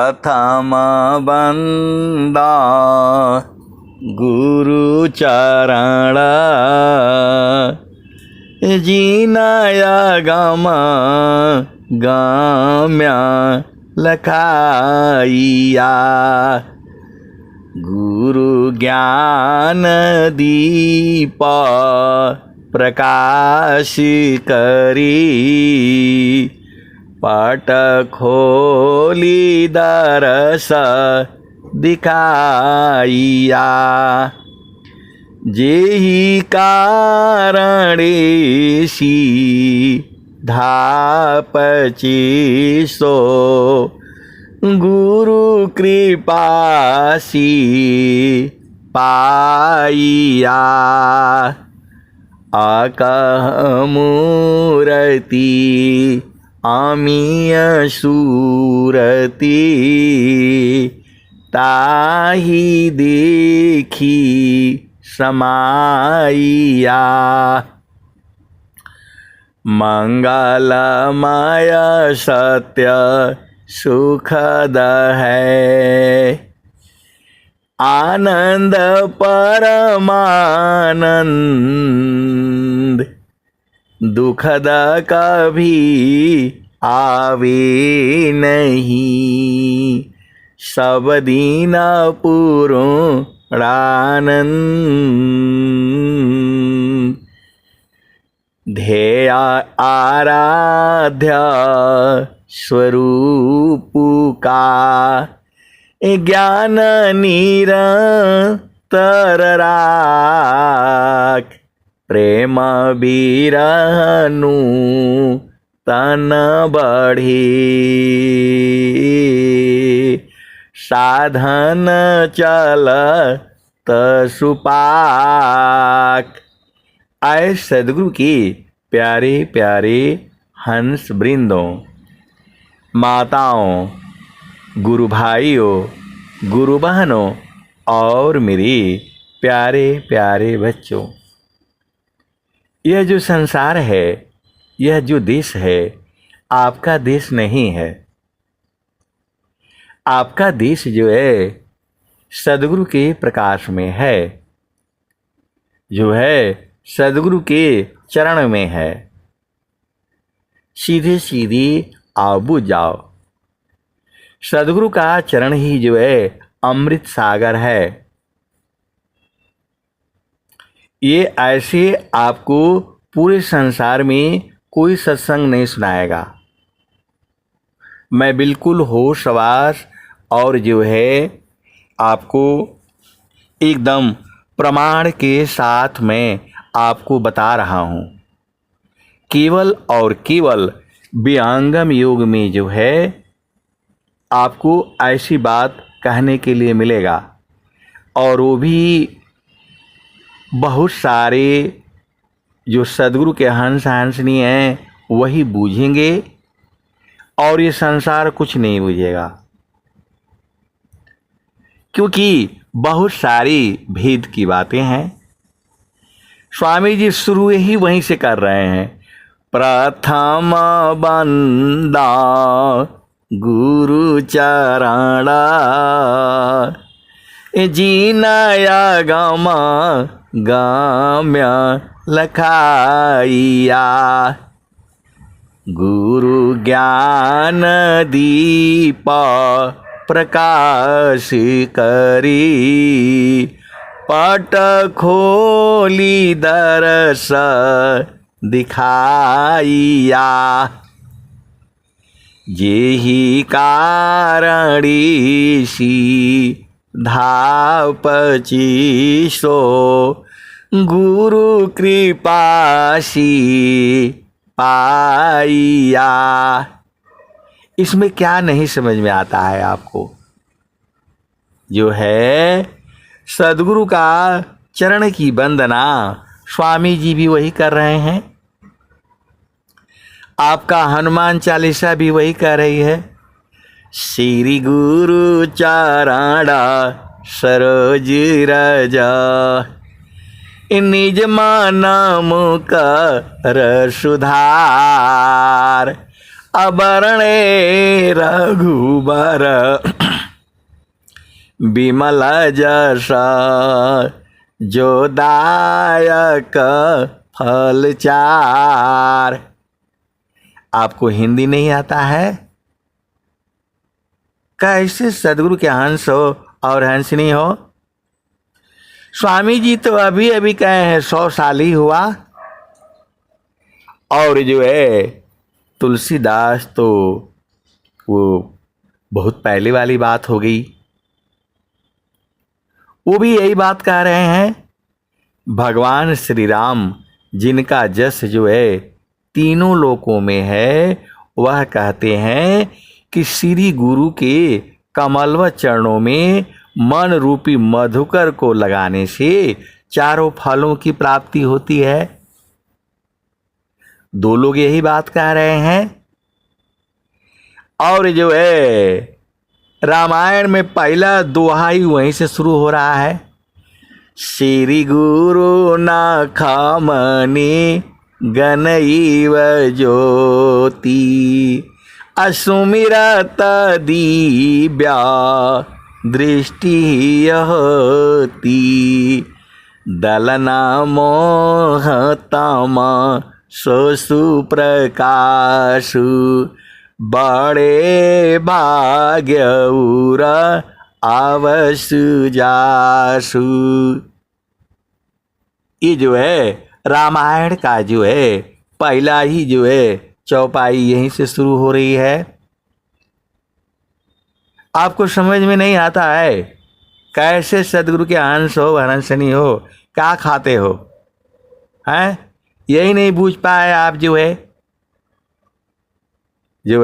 प्रथम बंदा गुरु चरण जीनाया गम गम्य लखाइया गुरु ज्ञान दीप प्रकाश करी पट खोली दरस दिखाइया जेहि कारणेसी धापची सो गुरु कृपासी पाइया आकह मूर्ति अमीय सूरती ताहि देखी समाइया मंगलमय सत्य सुखद है आनंद परमानंद दुखद कभी आवे नहीं सब दीन पूर्णानंद ध्येय आराध्य स्वरूप का ज्ञान निरंतर राख प्रेम बिरहनु तन बढ़ी साधन चल सुपाक। आए सदगुरु की प्यारे प्यारे हंस वृंदों, माताओं, गुरु भाइयों, गुरु बहनों और मेरे प्यारे प्यारे बच्चों, यह जो संसार है, यह जो देश है, आपका देश नहीं है। आपका देश जो है सदगुरु के प्रकाश में है, जो है सदगुरु के चरण में है। सीधे सीधे आओ बुझ जाओ। सदगुरु का चरण ही जो है अमृत सागर है। ये ऐसे आपको पूरे संसार में कोई सत्संग नहीं सुनाएगा। मैं बिल्कुल होशवास और जो है आपको एकदम प्रमाण के साथ में आपको बता रहा हूँ। केवल और केवल विहंगम योग में जो है आपको ऐसी बात कहने के लिए मिलेगा, और वो भी बहुत सारे जो सदगुरु के हंस हंसनी हैं वही बूझेंगे, और ये संसार कुछ नहीं बूझेगा, क्योंकि बहुत सारी भेद की बातें हैं। स्वामी जी शुरू ही वहीं से कर रहे हैं। प्रथम बंदा गुरु चरण जीनाया गम गम्य लखाइया गुरु ज्ञान दीप प्रकाश करी पट खोली दरस दिखाइया जेहि कारणीसी धापची सो गुरु कृपासी पाइया। इसमें क्या नहीं समझ में आता है आपको? जो है सदगुरु का चरण की वंदना स्वामी जी भी वही कर रहे हैं, आपका हनुमान चालीसा भी वही कर रही है। श्री गुरु चरण सरोज रज निज मन मुकर सुधार अबरणे रघुबर विमल जस जो दायक फल चार। आपको हिंदी नहीं आता है? कैसे सदगुरु के हंस हो और हंसनी हो? स्वामी जी तो अभी अभी कहे हैं 100 साल ही हुआ, और जो है तुलसीदास तो वो बहुत पहले वाली बात हो गई। वो भी यही बात कह रहे हैं, भगवान श्री राम जिनका जस जो है तीनों लोकों में है, वह कहते हैं कि श्री गुरु के कमलव चरणों में मन रूपी मधुकर को लगाने से चारों फलों की प्राप्ति होती है। दो लोग यही बात कह रहे हैं। और जो है रामायण में पहला दोहा ही वहीं से शुरू हो रहा है, श्री गुरु न खामनी गनईव ज्योति असुमिरत दिव्या दृष्टि होती दलना मोहतम सोसु प्रकाशु बड़े भाग्य उर आवसु जासु। ये जो है रामायण का जो है पहला ही जो है चौपाई यहीं से शुरू हो रही है। आपको समझ में नहीं आता है कैसे सदगुरु के अंश हो, हंसनी हो, क्या खाते हो, हैं? यही नहीं बूझ पाए आप जो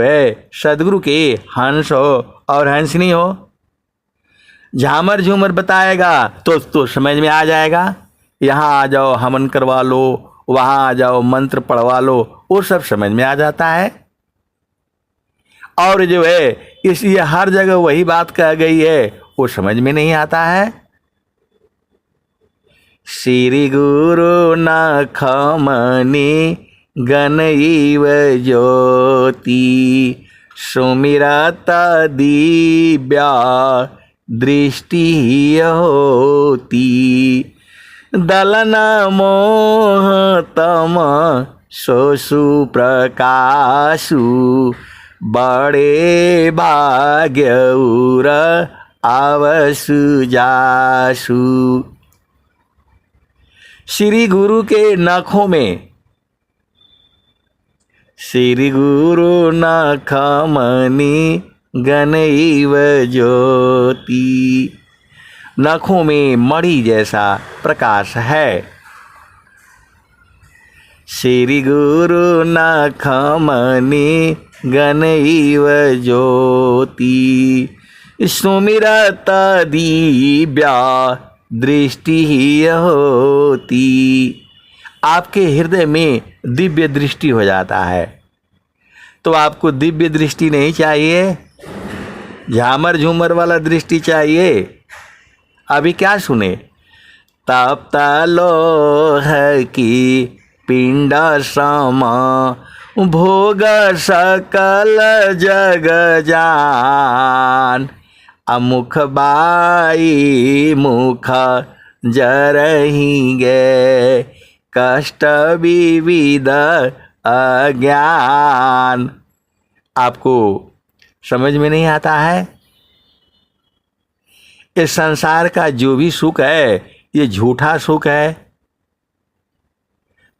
है सदगुरु के हंस हो और हंसनी हो। झामर झूमर बताएगा तो समझ में आ जाएगा। यहाँ आ जाओ हवन करवा लो, वहाँ आ जाओ मंत्र पढ़वा लो, वो सब समझ में आ जाता है। और जो है इसलिए हर जगह वही बात कह गई है, वो समझ में नहीं आता है। श्री गुरु न खमनी गनईव ज्योति सुमिरत दिव्या दृष्टि होती दलन मोहतम सोसु प्रकाशु बड़े भाग्य उर आवसु जासु। श्री गुरु के नखों में, श्री गुरु नखमनी गनईव ज्योति, नखों में मणि जैसा प्रकाश है। श्री गुरु नखमनी गनईव ज्योति सुमिरत दिव्या दृष्टि होती। आपके हृदय में दिव्य दृष्टि हो जाता है। तो आपको दिव्य दृष्टि नहीं चाहिए, झामर झूमर वाला दृष्टि चाहिए। अभी क्या सुने, तप्त लोह की पिंड सम भोग सकल जग जान अमुख बाई मुख जरहिंगे कष्ट विविध अज्ञान। आपको समझ में नहीं आता है? इस संसार का जो भी सुख है ये झूठा सुख है।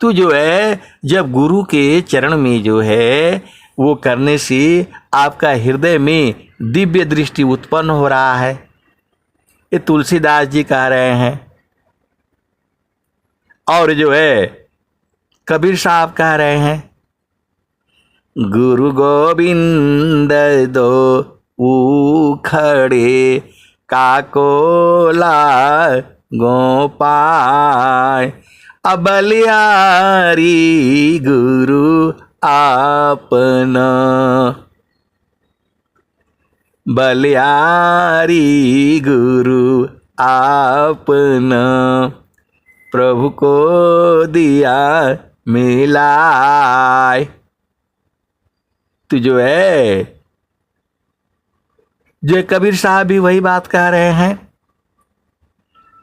तो जो है जब गुरु के चरण में जो है वो करने से आपका हृदय में दिव्य दृष्टि उत्पन्न हो रहा है। ये तुलसीदास जी कह रहे हैं। और जो है कबीर साहब कह रहे हैं, गुरु गोविंद दो उखड़े काकोला गोपाय अबलिहारी गुरु आपना बलिहारी गुरु आपना प्रभु को दिया मिलाए। तो जो है कबीर साहब भी वही बात कह रहे हैं।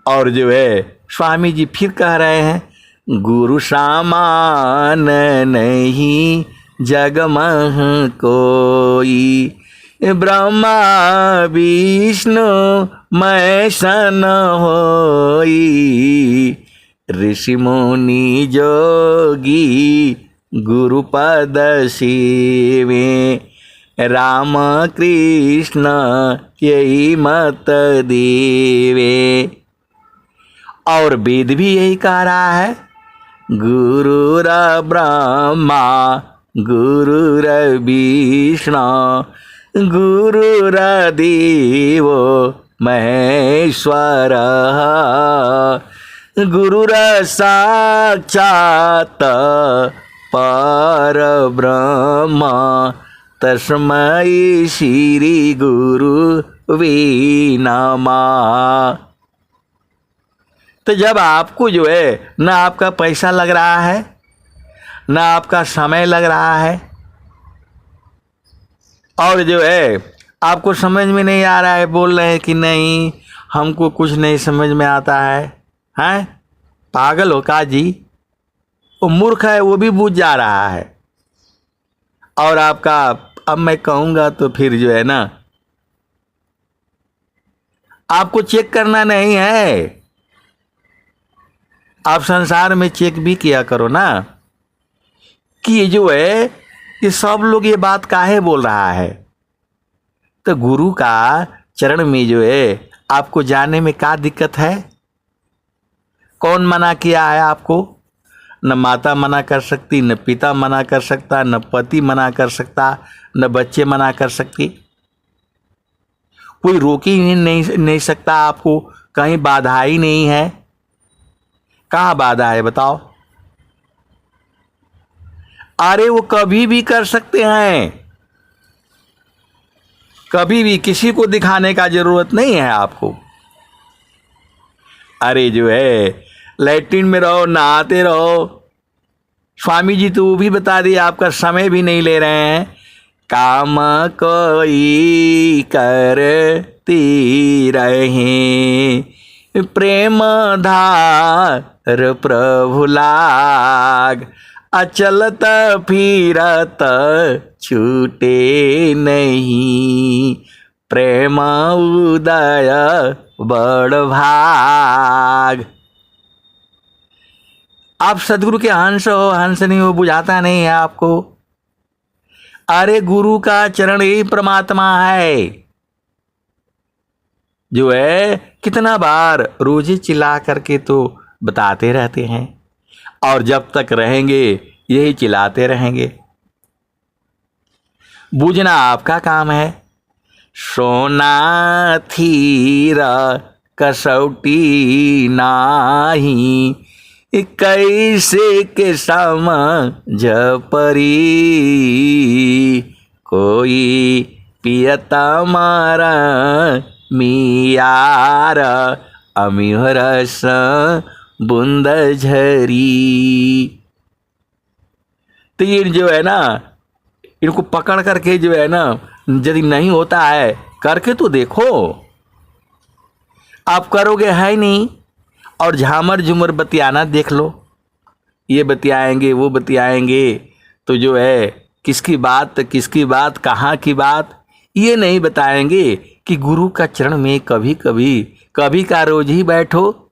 और जो है स्वामी जी फिर कह रहे हैं, गुरु सामान नहीं जग मह कोई, ब्रह्मा विष्णु मैं सन होई, ऋषि मुनि जोगी गुरु पद सेवे, राम कृष्ण यही मत देवे। और वेद भी यही कह रहा है, गुरुर ब्रह्मा गुरुर विष्णु गुरुर देवो महेश्वर, गुरुर साक्षात परब्रह्म, तस्मै श्री गुरुवे नमः। तो जब आपको जो है ना आपका पैसा लग रहा है, ना आपका समय लग रहा है, और जो है आपको समझ में नहीं आ रहा है, बोल रहे हैं कि नहीं हमको कुछ नहीं समझ में आता है, हैं पागल हो का जी? वो मूर्ख है, वो भी बूझ जा रहा है। और आपका अब मैं कहूँगा तो फिर जो है ना आपको चेक करना नहीं है, आप संसार में चेक भी किया करो ना कि ये जो है ये सब लोग ये बात काहे बोल रहा है। तो गुरु का चरण में जो है आपको जाने में क्या दिक्कत है? कौन मना किया है आपको? न माता मना कर सकती, न पिता मना कर सकता, न पति मना कर सकता, न बच्चे मना कर सकती, कोई रोक ही नहीं सकता आपको, कहीं बाधा ही नहीं है। कहाँ बाधा है बताओ? अरे वो कभी भी कर सकते हैं, कभी भी, किसी को दिखाने का जरूरत नहीं है आपको। अरे जो है लैट्रिन में रहो, नहाते रहो, स्वामी जी तो वो भी बता दिए, आपका समय भी नहीं ले रहे हैं। काम कोई करती रहे, प्रेम धार प्रभु लाग, अचलत फिरत छूटे नहीं, प्रेम उदय बड़ भाग। आप सदगुरु के हंस हो, हंस नहीं हो, बुझाता नहीं है आपको। अरे गुरु का चरण ही परमात्मा है। जो है कितना बार रोजे चिल्ला करके तो बताते रहते हैं, और जब तक रहेंगे यही चिल्लाते रहेंगे। बूझना आपका काम है। सोना थीर कसौटी नाही, कैसे के समझ परी, कोई पियता मारा मियार, अमिहरस बूंद झरी। तो ये जो है ना, इनको पकड़ करके जो है ना, यदि नहीं होता है करके तो देखो। आप करोगे है नहीं, और झामर झूमर बतियाना देख लो, ये बतियाएंगे वो बतियाएंगे, तो जो है किसकी बात कहाँ की बात ये नहीं बताएंगे कि गुरु का चरण में कभी का रोज ही बैठो।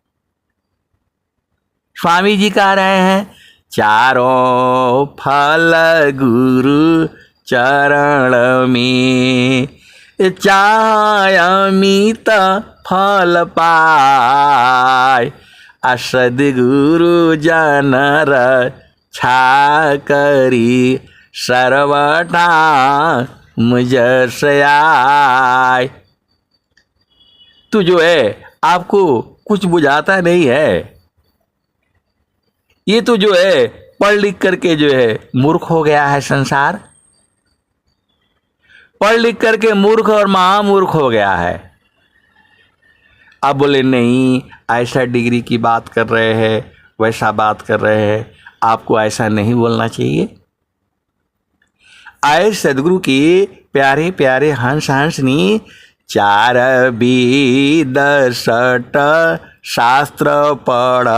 स्वामी जी कह रहे हैं, चारों फल गुरु चरण में, चाहे अमित फल पाय, सद्गुरु जनर छा करी, सर्वथा मुझसे आय। तो जो है आपको कुछ बुझाता नहीं है, ये तो जो है पढ़ लिख करके जो है मूर्ख हो गया है संसार, पढ़ लिख करके मूर्ख और महामूर्ख हो गया है। अब बोले नहीं ऐसा डिग्री की बात कर रहे हैं, वैसा बात कर रहे हैं, आपको ऐसा नहीं बोलना चाहिए। आए सदगुरु के प्यारे प्यारे हंस हंसनी, चार वेद सट शास्त्र पढ़,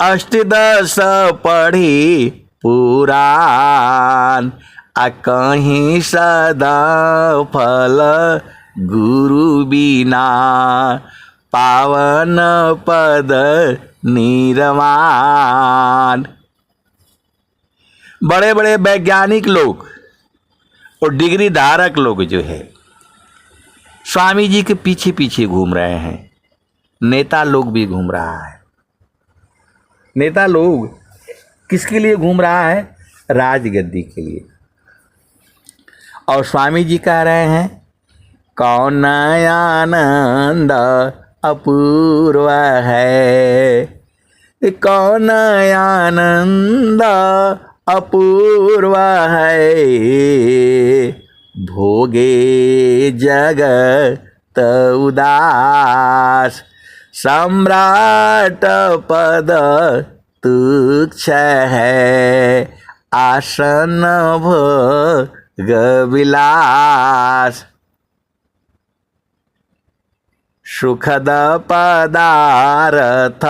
अष्टदश पढ़ी पुराण, आ कहीं सदा फल गुरु बिना, पावन पद निर्वाण। बड़े बड़े वैज्ञानिक लोग और डिग्री धारक लोग जो है स्वामी जी के पीछे पीछे घूम रहे हैं। नेता लोग भी घूम रहा है। नेता लोग किसके लिए घूम रहा है? राजगद्दी के लिए। और स्वामी जी कह रहे हैं, कौन आनंद अपूर्व है, कौन आनंद अपूर्व है, भोगे जगत उदास, सम्राट पद तुच्छ है, आसन भोग विलास, सुखद पदार्थ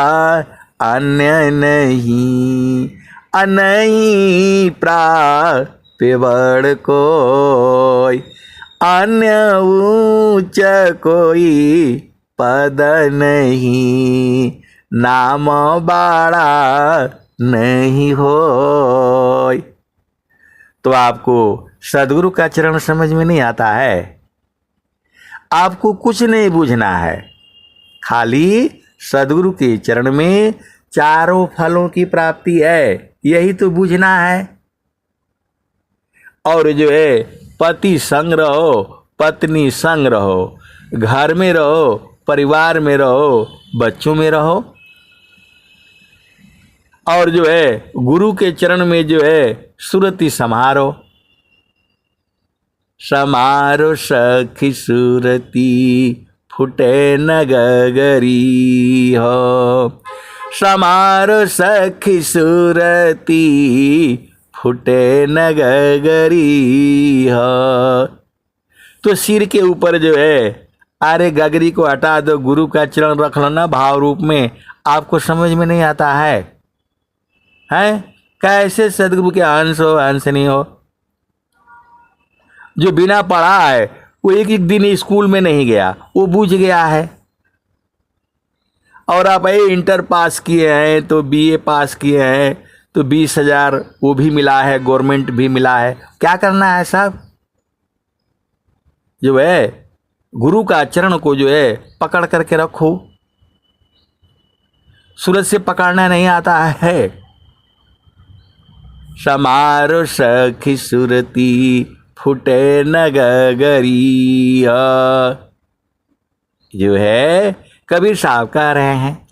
अन्य नहीं, नहीं प्राप्य बड़ कोई, अन्य ऊंच कोई पद नहीं, नाम बड़ा नहीं होय। तो आपको सदगुरु का चरण समझ में नहीं आता है? आपको कुछ नहीं बूझना है, खाली सदगुरु के चरण में चारों फलों की प्राप्ति है, यही तो बूझना है। और जो है पति संग रहो, पत्नी संग रहो, घर में रहो, परिवार में रहो, बच्चों में रहो, और जो है गुरु के चरण में जो है सुरति समारो। समारो सखी सुरती फुटे न गगरी हो, समारो सखी सुरती फुटे न गगरी हो। तो सिर के ऊपर जो है अरे गगरी को हटा दो, गुरु का चरण रख लो ना भाव रूप में। आपको समझ में नहीं आता है? कैसे सदगुरु के अंश हो, अंश नहीं हो? जो बिना पढ़ा है वो एक एक दिन स्कूल में नहीं गया, वो बूझ गया है। और आप इंटर पास किए हैं तो बीए पास किए हैं तो 20,000 वो भी मिला है, गवर्नमेंट भी मिला है। क्या करना है साहब? जो है गुरु का चरण को जो है पकड़ करके रखो। सूरज से पकड़ना नहीं आता है। समारो सखी सुरती फुटे न गगरी। जो है कबीर साहब कह रहे हैं,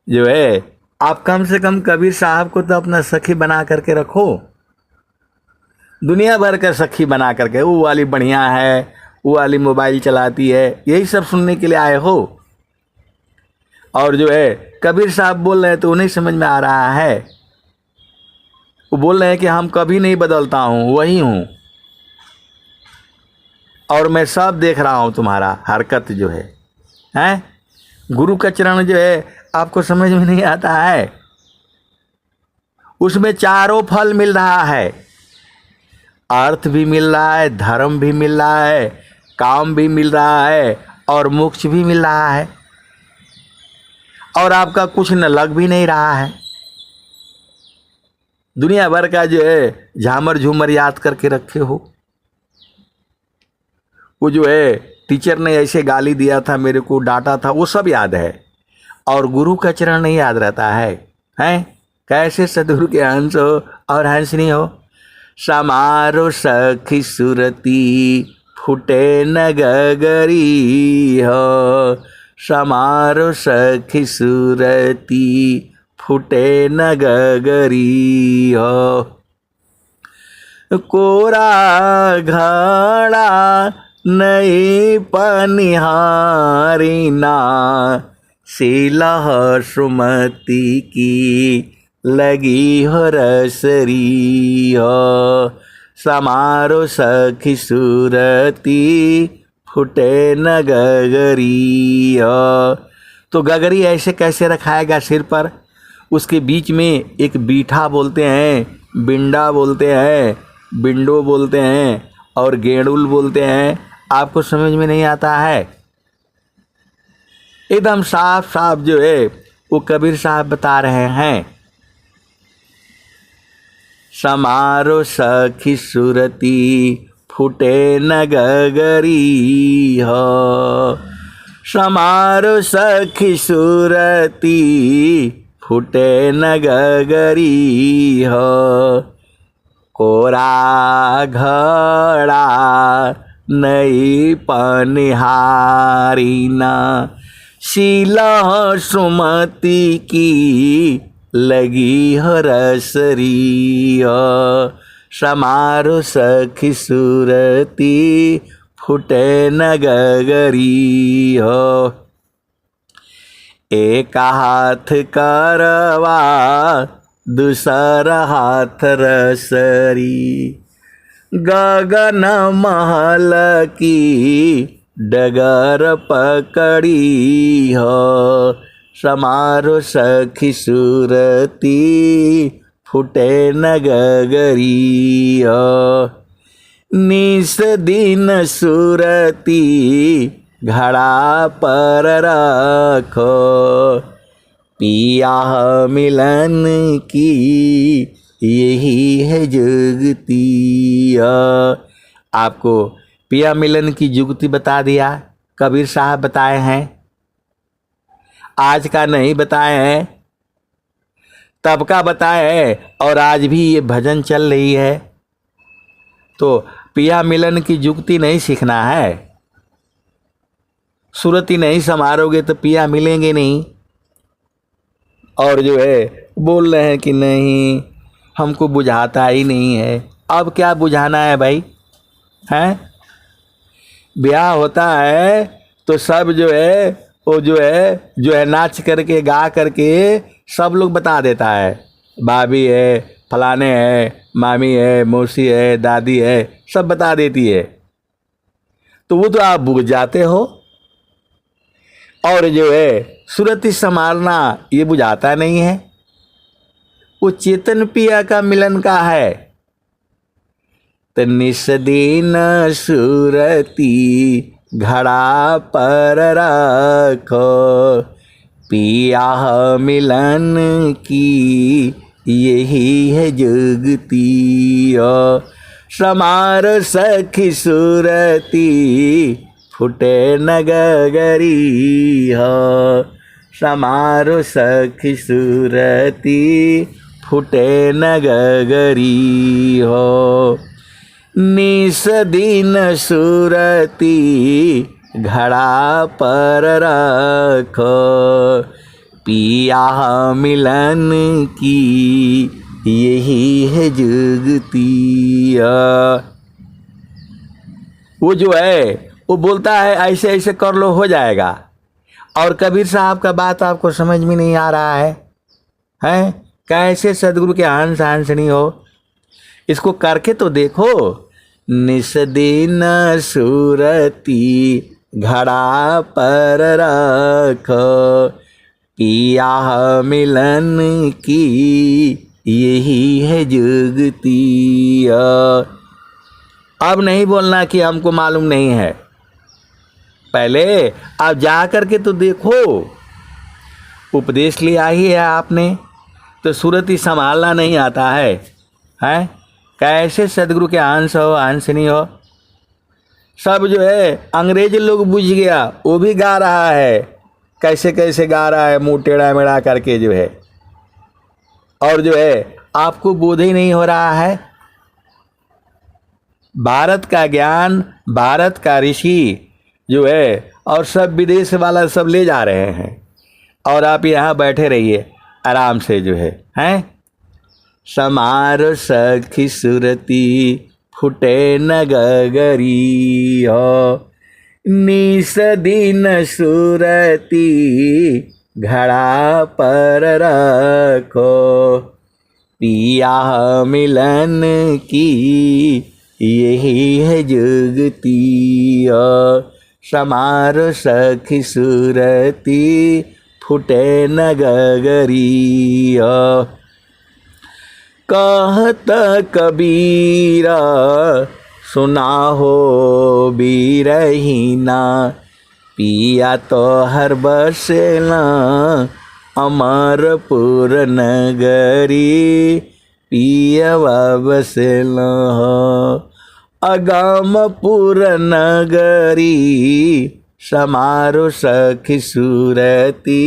जो है आप कम से कम कबीर साहब को तो अपना सखी बना करके रखो। दुनिया भर का सखी बना करके, वो वाली बढ़िया है, वो वाली मोबाइल चलाती है, यही सब सुनने के लिए आए हो। और जो है कबीर साहब बोल रहे हैं तो उन्हें समझ में आ रहा है। वो बोल रहे हैं कि हम कभी नहीं बदलता हूँ, वही हूँ, और मैं सब देख रहा हूँ तुम्हारा हरकत जो है। गुरु का चरण जो है आपको समझ में नहीं आता है? उसमें चारों फल मिल रहा है। अर्थ भी मिल रहा है, धर्म भी मिल रहा है, काम भी मिल रहा है, और मोक्ष भी मिल रहा है। और आपका कुछ न लग भी नहीं रहा है। दुनिया भर का जो है झामर झूमर याद करके रखे हो। वो जो है टीचर ने ऐसे गाली दिया था, मेरे को डांटा था, वो सब याद है। और गुरु का चरण नहीं याद रहता है? कैसे सदगुरु के हंस हो और हंसनी हो। समारो सखी सुरती फुटे न गगरी हो, समारो सखी सुरती फुटे न गगरी हो। कोरा घड़ा नई पनिहारी ना, शीलह सुमति की लगी हो रसरी हो। समारो सखी सूरती फूटे न गगरी हो। तो गगरी ऐसे कैसे रखाएगा सिर पर? उसके बीच में एक बीठा बोलते हैं, बिंडा बोलते हैं, बिंडो बोलते हैं और गेड़ुल बोलते हैं। आपको समझ में नहीं आता है? एकदम साफ साफ जो है वो कबीर साहब बता रहे हैं। समारो सखी सुरती फूटे न गगरी हो। समारो सखी सुरती फूटे न गगरी हो। कोरा घड़ा नई पनिहारी ना, शीला सुमति की लगी हो रसरी हो। समारो सखी सूरती फूटे न गगरी हो। एक हाथ करवा दूसरा हाथ रसरी, गगन महल की डगर पकड़ी हो। समारो सखी सूरती फूटे न गगरी हो। निस दिन सूरती घड़ा पर रखो, पिया मिलन की यही है जुगती। आपको पिया मिलन की जुगती बता दिया, कबीर साहब बताए हैं। आज का नहीं बताए हैं, तब का बताए हैं और आज भी ये भजन चल रही है। तो पिया मिलन की जुगती नहीं सीखना है, सूरती नहीं समारोगे तो पिया मिलेंगे नहीं। और जो है बोल रहे हैं कि नहीं हमको बुझाता ही नहीं है। अब क्या बुझाना है भाई? हैं? ब्याह होता है तो सब जो है वो जो है नाच करके गा करके सब लोग बता देता है। भाभी है, फलाने है, मामी है, मौसी है, दादी है, सब बता देती है। तो वो तो आप बुझ जाते हो। और जो है सूरती संभालना ये बुझाता नहीं है। वो चेतन पिया का मिलन का है। तो निस दिन सूरती घड़ा पर रखो, पिया मिलन की यही है जुगती। समार सखी सूरती फूटे न गगरी हो। समारो सखी सूरती फूटे न गगरी हो। निस दिन सूरती घड़ा पर रखो, पिया मिलन की यही है जुगती। वो जो है वो बोलता है ऐसे ऐसे कर लो हो जाएगा। और कबीर साहब का बात आपको समझ में नहीं आ रहा है? हैं? कैसे सदगुरु के हंस हंसनी हो? इसको करके तो देखो। निस दिन सूरती घड़ा पर रखो, पिया मिलन की यही है जुगती। अब नहीं बोलना कि हमको मालूम नहीं है। पहले आप जा करके तो देखो। उपदेश लिया ही है आपने तो सूरती संभालना नहीं आता है? हैं? कैसे सदगुरु के अंश हो अंशनी हो? सब जो है अंग्रेज लोग बुझ गया, वो भी गा रहा है। कैसे कैसे गा रहा है, मुंह टेढ़ा मेढ़ा करके जो है। और जो है आपको बोध ही नहीं हो रहा है। भारत का ज्ञान, भारत का ऋषि जो है और सब विदेश वाला सब ले जा रहे हैं और आप यहाँ बैठे रहिए आराम से जो है। हैं? समार सखी सुरती फूटे न गगरी हो। निस दिन सुरती घड़ा पर रखो, पिया मिलन की यही है जुगती। समारो सखी सुरती फूटे न गगरी। कहत कबीरा सुना हो बीरहीना, पिया तो हर बसेला अमरपुर नगरी। पियवा बसेला अगमपुर नगरी, समारो सखी सुरती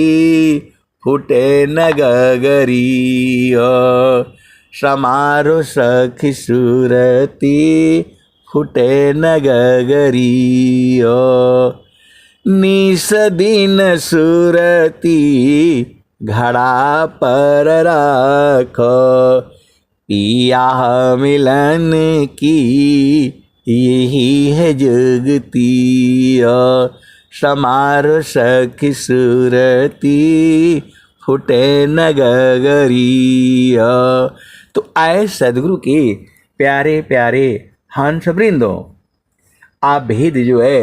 फूटे न गगरी। समारो सखी सुरती फूटे न गगरी। निस दिन सुरती घड़ा पर रखो, पिया मिलन की यही है जुगती। समारो सखी सुरती फूटे न गगरी। तो आए सदगुरु के प्यारे प्यारे हंस वृंदों, आप भेद जो है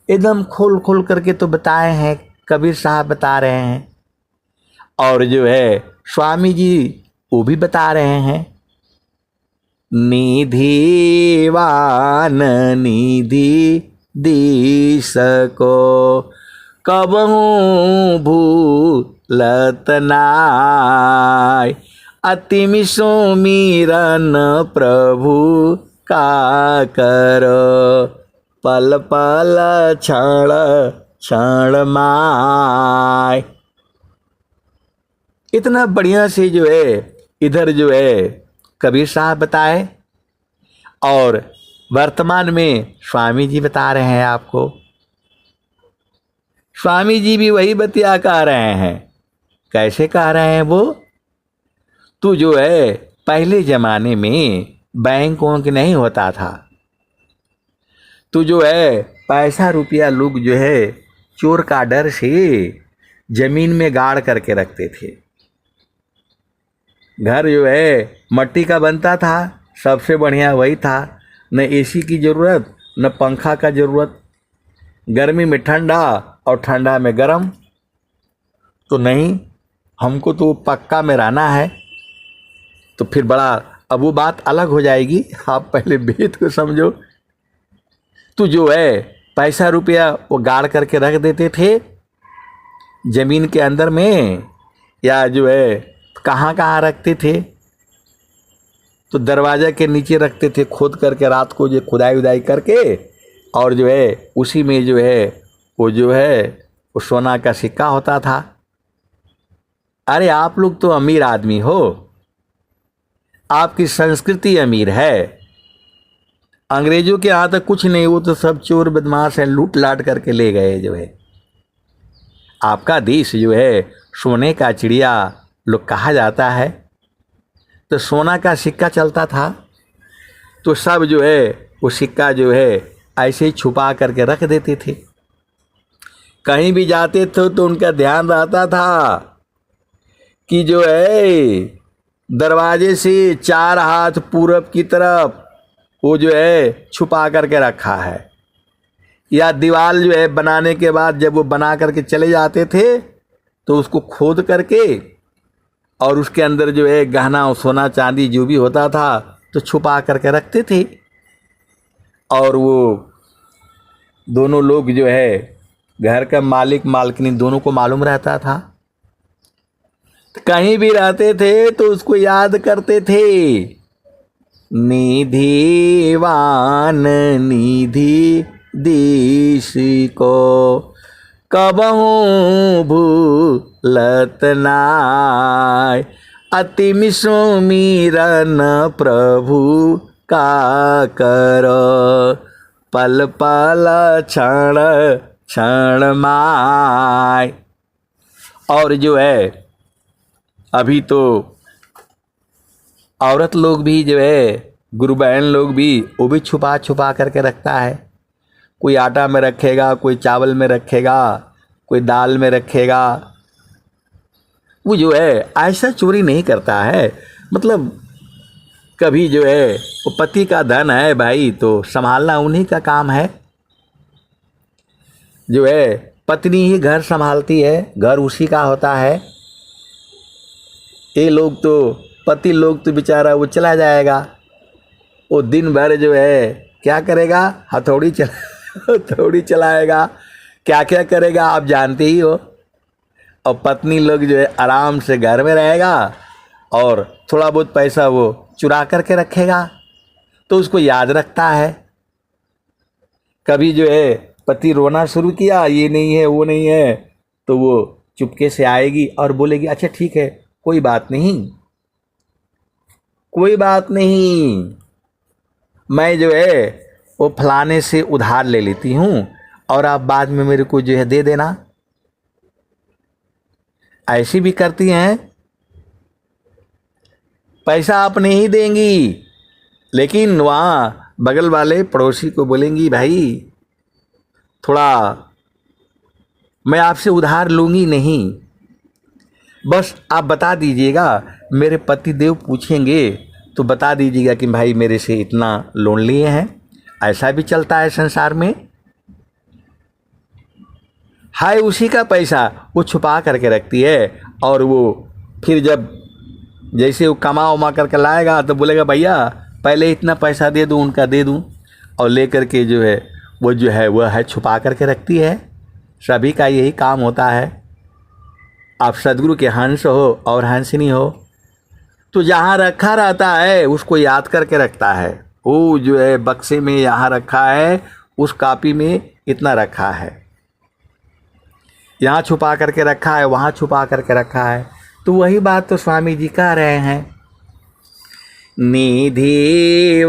एकदम खोल खोल करके तो बताए हैं, कबीर साहब बता रहे हैं, और जो है स्वामी जी वो भी बता रहे हैं। निधिवान निधि दिस को कबहूँ भूलत नाय, अति सुमिरन प्रभु का करो, पल पल क्षण क्षण माय। इतना बढ़िया से जो है इधर जो है कबीर साहब बताए, और वर्तमान में स्वामी जी बता रहे हैं आपको। स्वामी जी भी वही बतिया कह रहे हैं। कैसे कह रहे हैं वो? तू जो है पहले जमाने में बैंक वोंक नहीं होता था, तू जो है पैसा रुपया लोग जो है चोर का डर से जमीन में गाड़ करके रखते थे। घर जो है मट्टी का बनता था, सबसे बढ़िया वही था। न एसी की ज़रूरत न पंखा का ज़रूरत, गर्मी में ठंडा और ठंडा में गर्म। तो नहीं, हमको तो पक्का में रहना है। तो फिर बड़ा अब वो बात अलग हो जाएगी, आप पहले भेद को समझो। तो जो है पैसा रुपया वो गाड़ करके रख देते थे जमीन के अंदर में, या जो है कहाँ कहाँ रखते थे, तो दरवाजा के नीचे रखते थे खोद करके, रात को जो खुदाई उदाई करके, और जो है उसी में जो है वो सोना का सिक्का होता था। अरे आप लोग तो अमीर आदमी हो, आपकी संस्कृति अमीर है। अंग्रेजों के यहाँ तक कुछ नहीं, वो तो सब चोर बदमाश हैं, लूट लाट करके ले गए। जो है आपका देश जो है सोने का चिड़िया लोग कहा जाता है, तो सोना का सिक्का चलता था। तो सब जो है वो सिक्का जो है ऐसे ही छुपा करके रख देते थे। कहीं भी जाते थे तो उनका ध्यान रहता था कि जो है दरवाजे से 4 हाथ पूरब की तरफ वो जो है छुपा करके रखा है, या दीवार जो है बनाने के बाद जब वो बना करके चले जाते थे तो उसको खोद करके और उसके अंदर जो है गहना सोना चांदी जो भी होता था तो छुपा करके रखते थे। और वो दोनों लोग जो है घर का मालिक मालकिनी दोनों को मालूम रहता था। तो कहीं भी रहते थे तो उसको याद करते थे। निधिवान निधि दिश को कबहूँ भूलत नाय, अति सुमिरन प्रभु का करो, पल पल क्षण क्षण माय। और जो है अभी तो औरत लोग भी जो है गुरु बहन लोग भी वो भी छुपा छुपा करके रखता है। कोई आटा में रखेगा, कोई चावल में रखेगा, कोई दाल में रखेगा, वो जो है ऐसा चोरी नहीं करता है। मतलब कभी जो है वो पति का धन है भाई, तो संभालना उन्हीं का काम है। जो है पत्नी ही घर संभालती है, घर उसी का होता है। ये लोग तो पति लोग तो बेचारा वो चला जाएगा, वो दिन भर जो है क्या करेगा, हथौड़ी चलाएगा, क्या क्या करेगा आप जानते ही हो। और पत्नी लोग जो है आराम से घर में रहेगा और थोड़ा बहुत पैसा वो चुरा करके रखेगा, तो उसको याद रखता है। कभी जो है पति रोना शुरू किया, ये नहीं है वो नहीं है, तो वो चुपके से आएगी और बोलेगी अच्छा ठीक है, कोई बात नहीं, कोई बात नहीं, मैं जो है वो फलाने से उधार ले लेती हूँ और आप बाद में मेरे को जो है दे देना। ऐसी भी करती हैं। पैसा आप नहीं देंगी, लेकिन वहाँ बगल वाले पड़ोसी को बोलेंगी भाई थोड़ा मैं आपसे उधार लूँगी नहीं, बस आप बता दीजिएगा, मेरे पति देव पूछेंगे तो बता दीजिएगा कि भाई मेरे से इतना लोन लिए हैं। ऐसा भी चलता है संसार में। हाय उसी का पैसा वो छुपा करके रखती है, और वो फिर जब जैसे वो कमा उमा करके लाएगा तो बोलेगा भैया पहले इतना पैसा दे दूँ, उनका दे दूँ, और ले करके जो है वह है छुपा करके रखती है। सभी का यही काम होता है। आप सदगुरु के हंस हो और हंसनी हो, तो जहाँ रखा रहता है उसको याद करके रखता है। वो जो है बक्से में यहाँ रखा है, उस कॉपी में इतना रखा है, यहाँ छुपा करके रखा है, वहाँ छुपा करके रखा है। तो वही बात तो स्वामी जी कह रहे हैं, निधिवान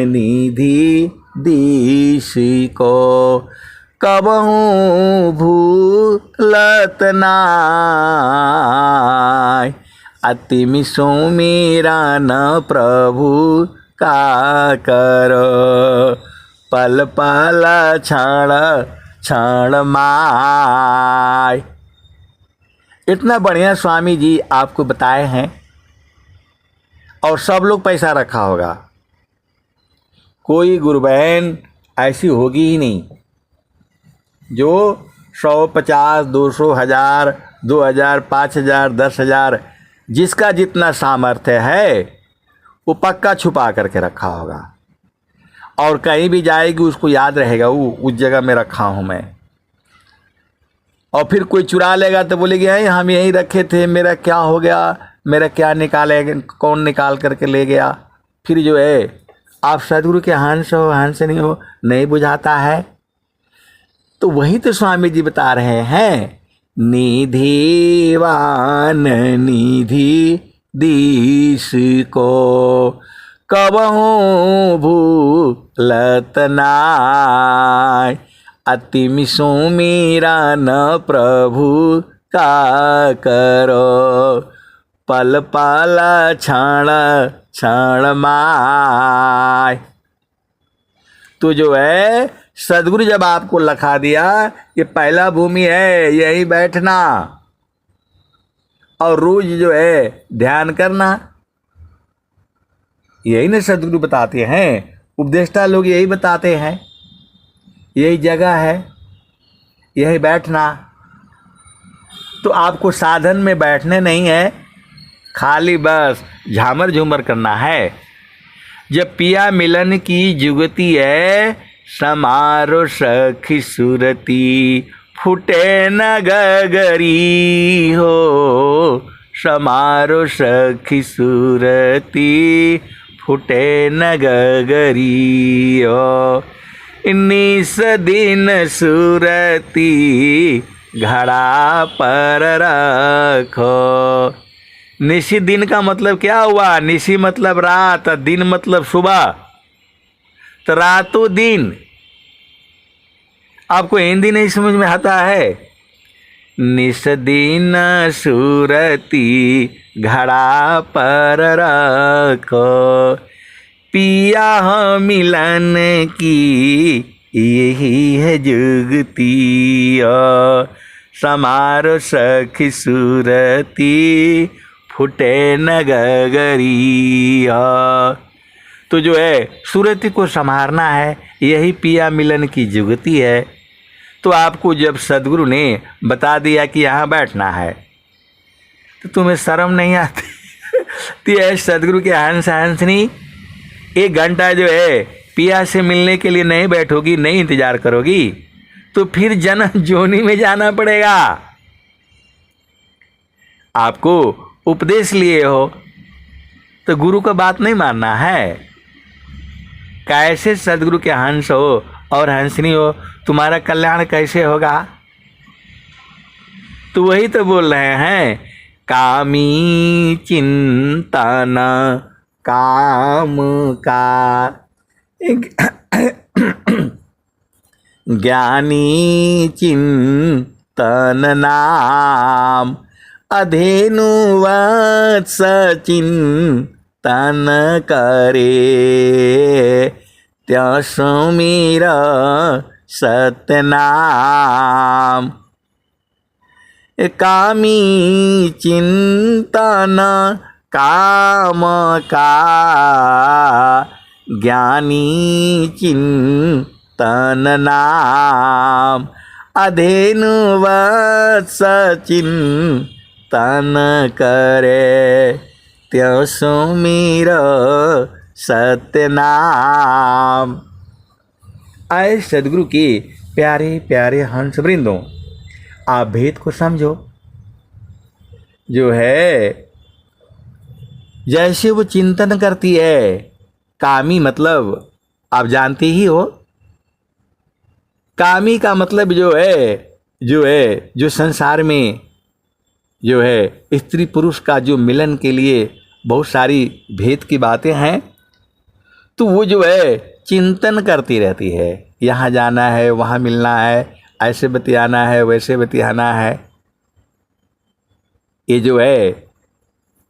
निधि दीश को कबहू भूलत नाय, अति सुमिरा न प्रभु का करो, पल पल क्षण क्षण माय। इतना बढ़िया स्वामी जी आपको बताए हैं, और सब लोग पैसा रखा होगा। कोई गुरु बहन ऐसी होगी ही नहीं जो 100, 50, 200, 1000, 2000, 5000, 10,000, जिसका जितना सामर्थ्य है वो पक्का छुपा करके रखा होगा। और कहीं भी जाएगी उसको याद रहेगा वो उस जगह में रखा हूँ मैं। और फिर कोई चुरा लेगा तो बोलेगी हम यहीं रखे थे, मेरा क्या हो गया, मेरा क्या निकाले, कौन निकाल करके ले गया। फिर जो है आप सदगुरु के हंस हो हंस नहीं हो, नहीं बुझाता है। तो वही तो स्वामी जी बता रहे हैं, निधिवान निधि दीश को कबहू भूलत नाय, अति सुमिरा न प्रभु का करो, पल पल क्षण क्षण माय। तो जो है सदगुरु जब आपको लिखा दिया कि पहला भूमि है यही बैठना और रोज जो है ध्यान करना, यही ना सदगुरु बताते हैं, उपदेष्टा लोग यही बताते हैं, यही जगह है, यही बैठना। तो आपको साधन में बैठने नहीं है, खाली बस झामर झूमर करना है। जब पिया मिलन की जुगती है, समारो सखी सुरती, फूटे न गगरी हो, समारो सखी सुरती, फूटे न गगरी हो, 19 दिन सुरती घड़ा पर रखो। निशी दिन का मतलब क्या हुआ, निशी मतलब रात, दिन मतलब सुबह, तो रातों दिन। आपको हिंदी नहीं समझ में आता है, निस दिन सुरती घड़ा पर रखो, पिया मिलन की यही है जुगती, समारो सखी सूरती फुटे न गगरिया। तो जो है सूरती को संवारना है, यही पिया मिलन की जुगती है। तो आपको जब सदगुरु ने बता दिया कि यहाँ बैठना है तो तुम्हें शर्म नहीं आती? तो यह सदगुरु के हंस हंसनी 1 घंटा जो है पिया से मिलने के लिए नहीं बैठोगी, नहीं इंतजार करोगी, तो फिर जन्म जोनी में जाना पड़ेगा। आपको उपदेश लिए हो तो गुरु का बात नहीं मानना है। कैसे सदगुरु के हंस हो और हंसनी हो, तुम्हारा कल्याण कैसे होगा? तो वही तो बोल रहे हैं, कामी चिंतन काम का, ज्ञानी चिंतन नाम, अधेनु वत्स चिंतन करे, त्यों सुमिर सतनाम। कामी चिंतन काम का, ज्ञानी चिंतन नाम, अधेनु वत्स चिंतन करे, त्यों सुमिर सतनाम। आए सदगुरु के प्यारे प्यारे हंस वृंदों, आप भेद को समझो। जो है जैसे वो चिंतन करती है, कामी मतलब आप जानते ही हो। कामी का मतलब जो संसार में जो है स्त्री पुरुष का जो मिलन के लिए बहुत सारी भेद की बातें हैं, तो वो जो है चिंतन करती रहती है। यहाँ जाना है, वहाँ मिलना है, ऐसे बतियाना है, वैसे बतियाना है। ये जो है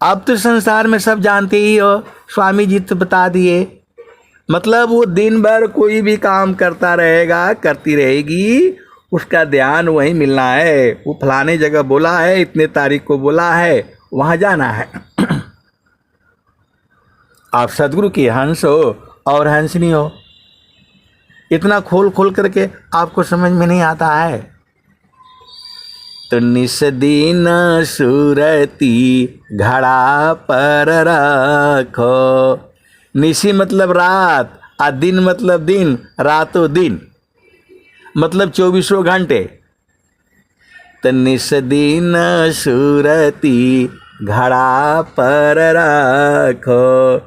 अब तो संसार में सब जानते ही हो, स्वामी जी तो बता दिए। मतलब वो दिन भर कोई भी काम करता रहेगा, करती रहेगी, उसका ध्यान वहीं मिलना है। वो फलाने जगह बोला है, इतने तारीख को बोला है, वहाँ जाना है। आप सदगुरु की हंस हो और हंसनी हो, इतना खोल खोल करके आपको समझ में नहीं आता है। तो निस दिन सुरती घड़ा पर रखो, निसी मतलब रात, आ दिन मतलब दिन, रातों दिन मतलब 24 घंटे। तो निस दिन सुरती घड़ा पर रखो,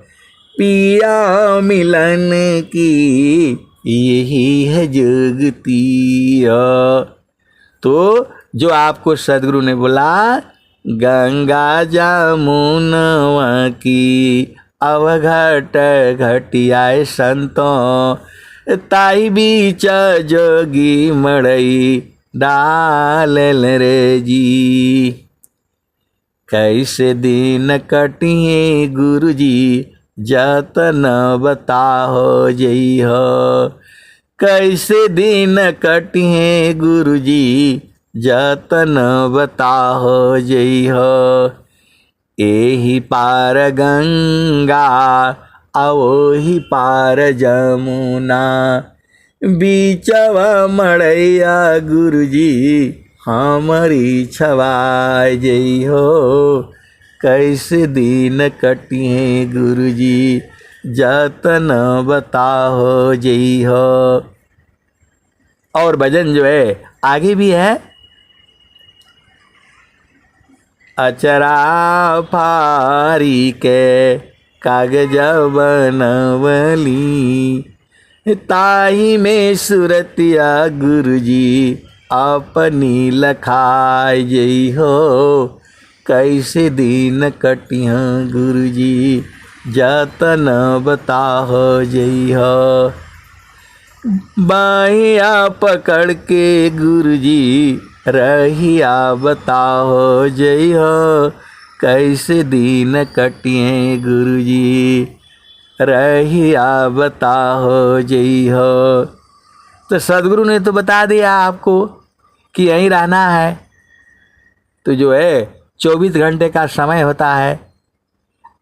पिया मिलन की यही है जुगती। तो जो आपको सदगुरु ने बोला, गंगा जमुनवा की अवघट घटियाए संतों, ताई बीच जोगी मड़ई डाल रे जी। कैसे दिन कटिए गुरुजी जतन बताहो जई हो, कैसे दिन कटिए गुरुजी जतन बताहो जई हो। एही पार गंगा ओही पार जमुना, बीचवा मड़ैया गुरुजी हमारी छवाय जई हो। कैसे दिन कटिए गुरुजी जतन बताहो जई हो। और भजन जो है आगे भी है, अचरा फारी के कागज बनवली, ताही में सुरतिया गुरुजी अपनी लखाय जई हो। कैसे दिन कटिया गुरुजी जतन बताहो जई हो। बाहिया पकड़ के गुरुजी रहिया बताहो जई हो। कैसे दिन कटिए गुरुजी रहिया बताहो जई हो। तो सदगुरु ने तो बता दिया आपको कि यहीं रहना है, तो जो है 24 घंटे का समय होता है।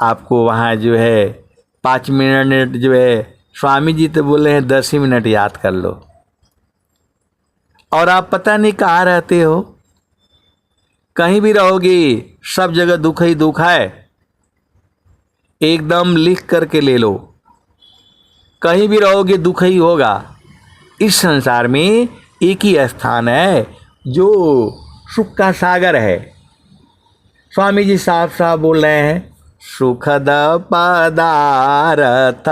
आपको वहाँ जो है 5 मिनट जो है स्वामी जी तो बोले हैं 10 ही मिनट याद कर लो, और आप पता नहीं कहाँ रहते हो। कहीं भी रहोगे सब जगह दुख ही दुख है। एकदम लिख करके ले लो, कहीं भी रहोगे दुख ही होगा। इस संसार में एक ही स्थान है जो सुख का सागर है। स्वामी जी साफ साफ बोल रहे हैं, सुखद पदार्थ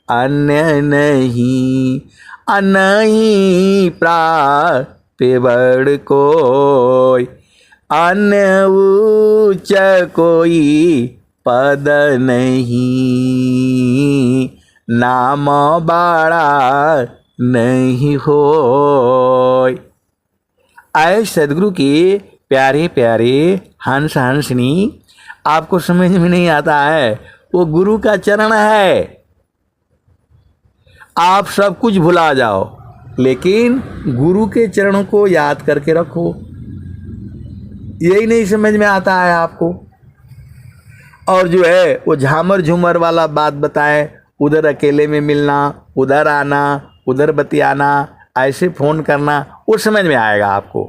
अन्य नहीं, नहीं प्राप्त बड़ कोई, अन्य उच्च कोई पद नहीं, नाम बड़ा नहीं होय। आए सदगुरु के प्यारे प्यारे हंस हंसनी, आपको समझ में नहीं आता है, वो गुरु का चरण है। आप सब कुछ भुला जाओ लेकिन गुरु के चरणों को याद करके रखो। यही नहीं समझ में आता है आपको। और जो है वो झामर झूमर वाला बात बताए, उधर अकेले में मिलना, उधर आना, उधर बतियाना, ऐसे फोन करना, वो समझ में आएगा आपको।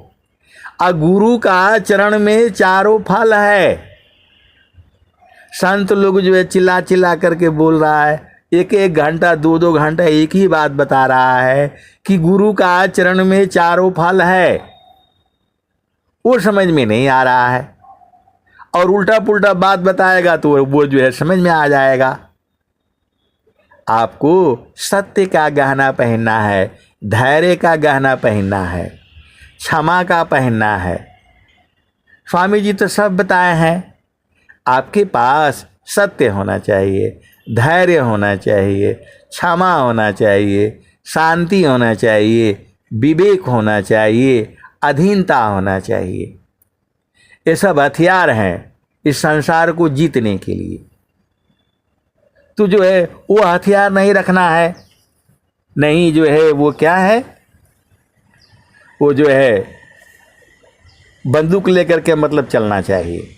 गुरु का चरण में चारों फल है। संत लोग जो है चिल्ला चिल्ला करके बोल रहा है, एक एक घंटा 2-2 घंटा एक ही बात बता रहा है कि गुरु का चरण में चारों फल है। वो समझ में नहीं आ रहा है, और उल्टा पुल्टा बात बताएगा तो वो जो है समझ में आ जाएगा। आपको सत्य का गहना पहनना है, धैर्य का गहना पहनना है, क्षमा का पहनना है। स्वामी जी तो सब बताए हैं। आपके पास सत्य होना चाहिए, धैर्य होना चाहिए, क्षमा होना चाहिए, शांति होना चाहिए, विवेक होना चाहिए, अधीनता होना चाहिए। ये सब हथियार हैं इस संसार को जीतने के लिए। तो जो है वो हथियार नहीं रखना है, नहीं जो है वो क्या है, वो जो है बंदूक लेकर के मतलब चलना चाहिए।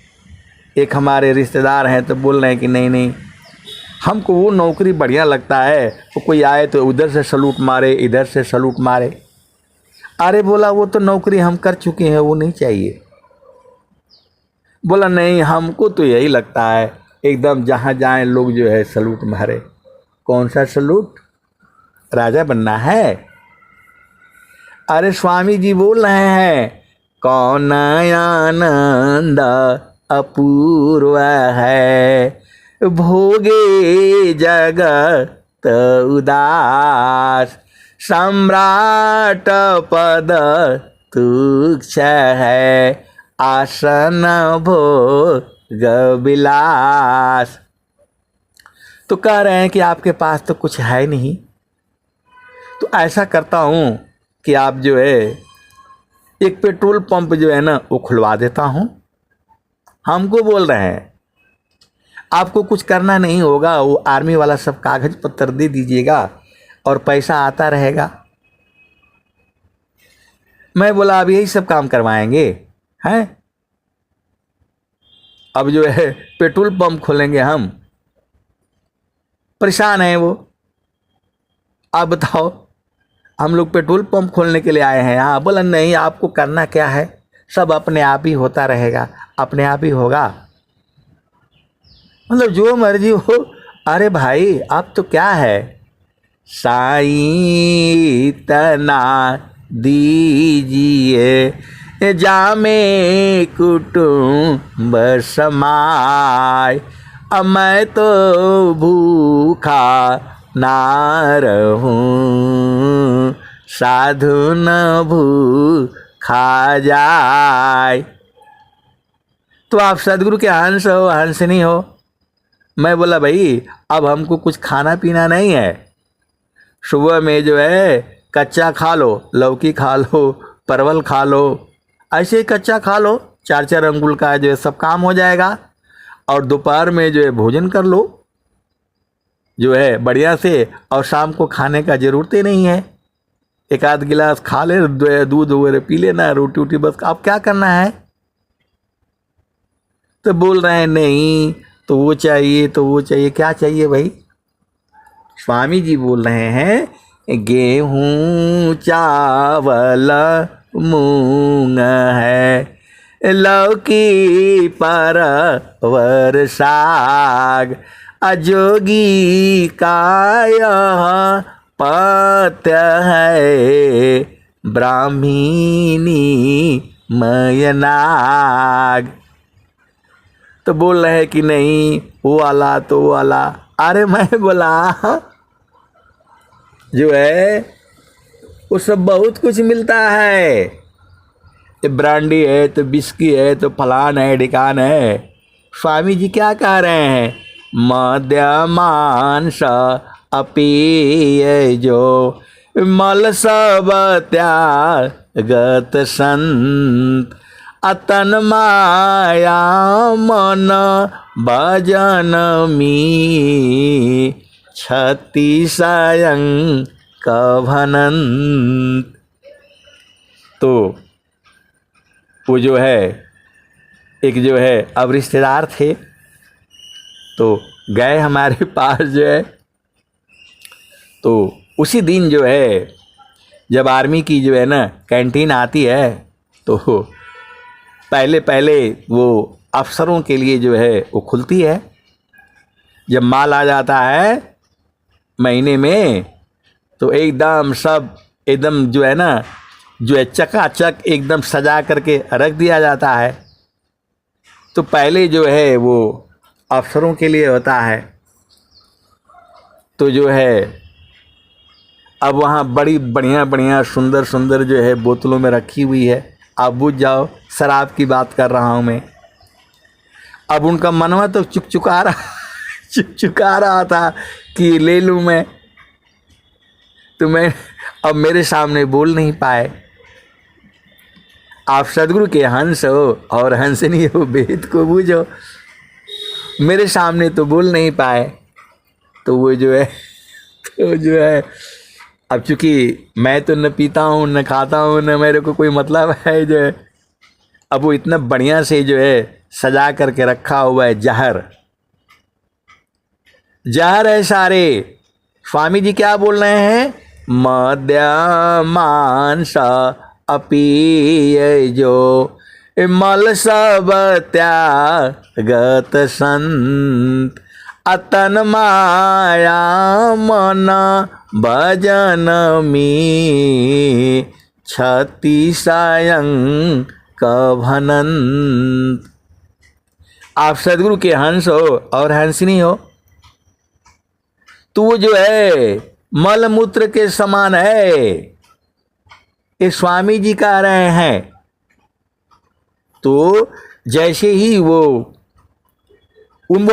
एक हमारे रिश्तेदार हैं तो बोल रहे हैं कि नहीं नहीं हमको वो नौकरी बढ़िया लगता है, वो कोई आए तो उधर से सलूट मारे, इधर से सलूट मारे। अरे बोला वो तो नौकरी हम कर चुके हैं, वो नहीं चाहिए। बोला नहीं हमको तो यही लगता है एकदम जहाँ जाए लोग जो है सलूट मारे। कौन सा सलूट? राजा बनना है? अरे स्वामी जी बोल रहे हैं, कौन आनंद अपूर्व है, भोगे जगत उदास, सम्राट पद तुच्छ है, आसन भोग विलास। तो कह रहे हैं कि आपके पास तो कुछ है नहीं, तो ऐसा करता हूँ कि आप जो है एक पेट्रोल पंप जो है ना वो खुलवा देता हूँ। हमको बोल रहे हैं आपको कुछ करना नहीं होगा, वो आर्मी वाला सब कागज पत्र दे दीजिएगा और पैसा आता रहेगा। मैं बोला अब यही सब काम करवाएंगे हैं? अब जो है पेट्रोल पंप खोलेंगे हम? परेशान है वो। आप बताओ, हम लोग पेट्रोल पंप खोलने के लिए आए हैं यहाँ। बोला नहीं आपको करना क्या है, सब अपने आप ही होता रहेगा, अपने आप ही होगा, मतलब जो मर्जी हो। अरे भाई आप तो क्या है, साईं तना दीजिए जामे कुटुंब समाय, अब मैं तो भूखा ना रहूं, साधु न भूखा जाए। तो आप सदगुरु के हंस हो, हंसनी हो। मैं बोला भाई अब हमको कुछ खाना पीना नहीं है। सुबह में जो है कच्चा खा लो, लौकी खा लो, परवल खा लो, ऐसे ही कच्चा खा लो, 4-4 अंगुल का जो है सब काम हो जाएगा। और दोपहर में जो है भोजन कर लो जो है बढ़िया से, और शाम को खाने का ज़रूरत ही नहीं है। एक आध गिलास खा ले, दूध वगैरह पी लेना, रोटी वोटी बस। अब क्या करना है, तो बोल रहे हैं नहीं, तो वो चाहिए, तो वो चाहिए। क्या चाहिए भाई? स्वामी जी बोल रहे हैं गेहूं चावल मूंग है, लौकी परवर साग, अजोगी का यह पत्य है, ब्राह्मणी मयनाग। तो बोल रहे हैं कि नहीं वो वाला तो वो वाला। अरे मैं बोला जो है वो सब बहुत कुछ मिलता है, ये ब्रांडी है तो बिस्की है तो फलान है ढिकान है। स्वामी जी क्या कह रहे हैं? मद्यमांस अपेय जो मल सब त्यागत संत, अतन माया मन भजन मी, क्षति सायं कभनंत। तो वो जो है एक जो है अब रिश्तेदार थे, तो गए हमारे पास जो है, तो उसी दिन जो है जब आर्मी की जो है ना कैंटीन आती है, तो पहले पहले वो अफसरों के लिए जो है वो खुलती है। जब माल आ जाता है महीने में, तो एकदम सब एकदम जो है ना जो है चकाचक एकदम सजा करके रख दिया जाता है। तो पहले जो है वो अफसरों के लिए होता है। तो जो है अब वहाँ बड़ी बढ़िया बढ़िया सुंदर सुंदर जो है बोतलों में रखी हुई है। आप बुझ जाओ शराब की बात कर रहा हूँ मैं। अब उनका मनवा तो चुकचुका रहा था कि ले लूँ मैं, तो मैं अब मेरे सामने बोल नहीं पाए। आप सदगुरु के हंस हो और हंसनी हो, वेद को बूझो। मेरे सामने तो बोल नहीं पाए, तो वो जो है अब चूंकि मैं तो न पीता हूँ न खाता हूँ न मेरे को कोई मतलब है जो है, अब वो इतना बढ़िया से जो है सजा करके रखा हुआ है। जहर है सारे। स्वामी जी क्या बोल रहे हैं? मद्य मांस अपेय जो मल सब त्यागत संत, अतन माया मन भजन मी, क्षति सायं कभनंत। आप सदगुरु के हंस हो और हंसनी हो, तो वो जो है मल मूत्र के समान है, ये स्वामी जी कह रहे हैं। तो जैसे ही वो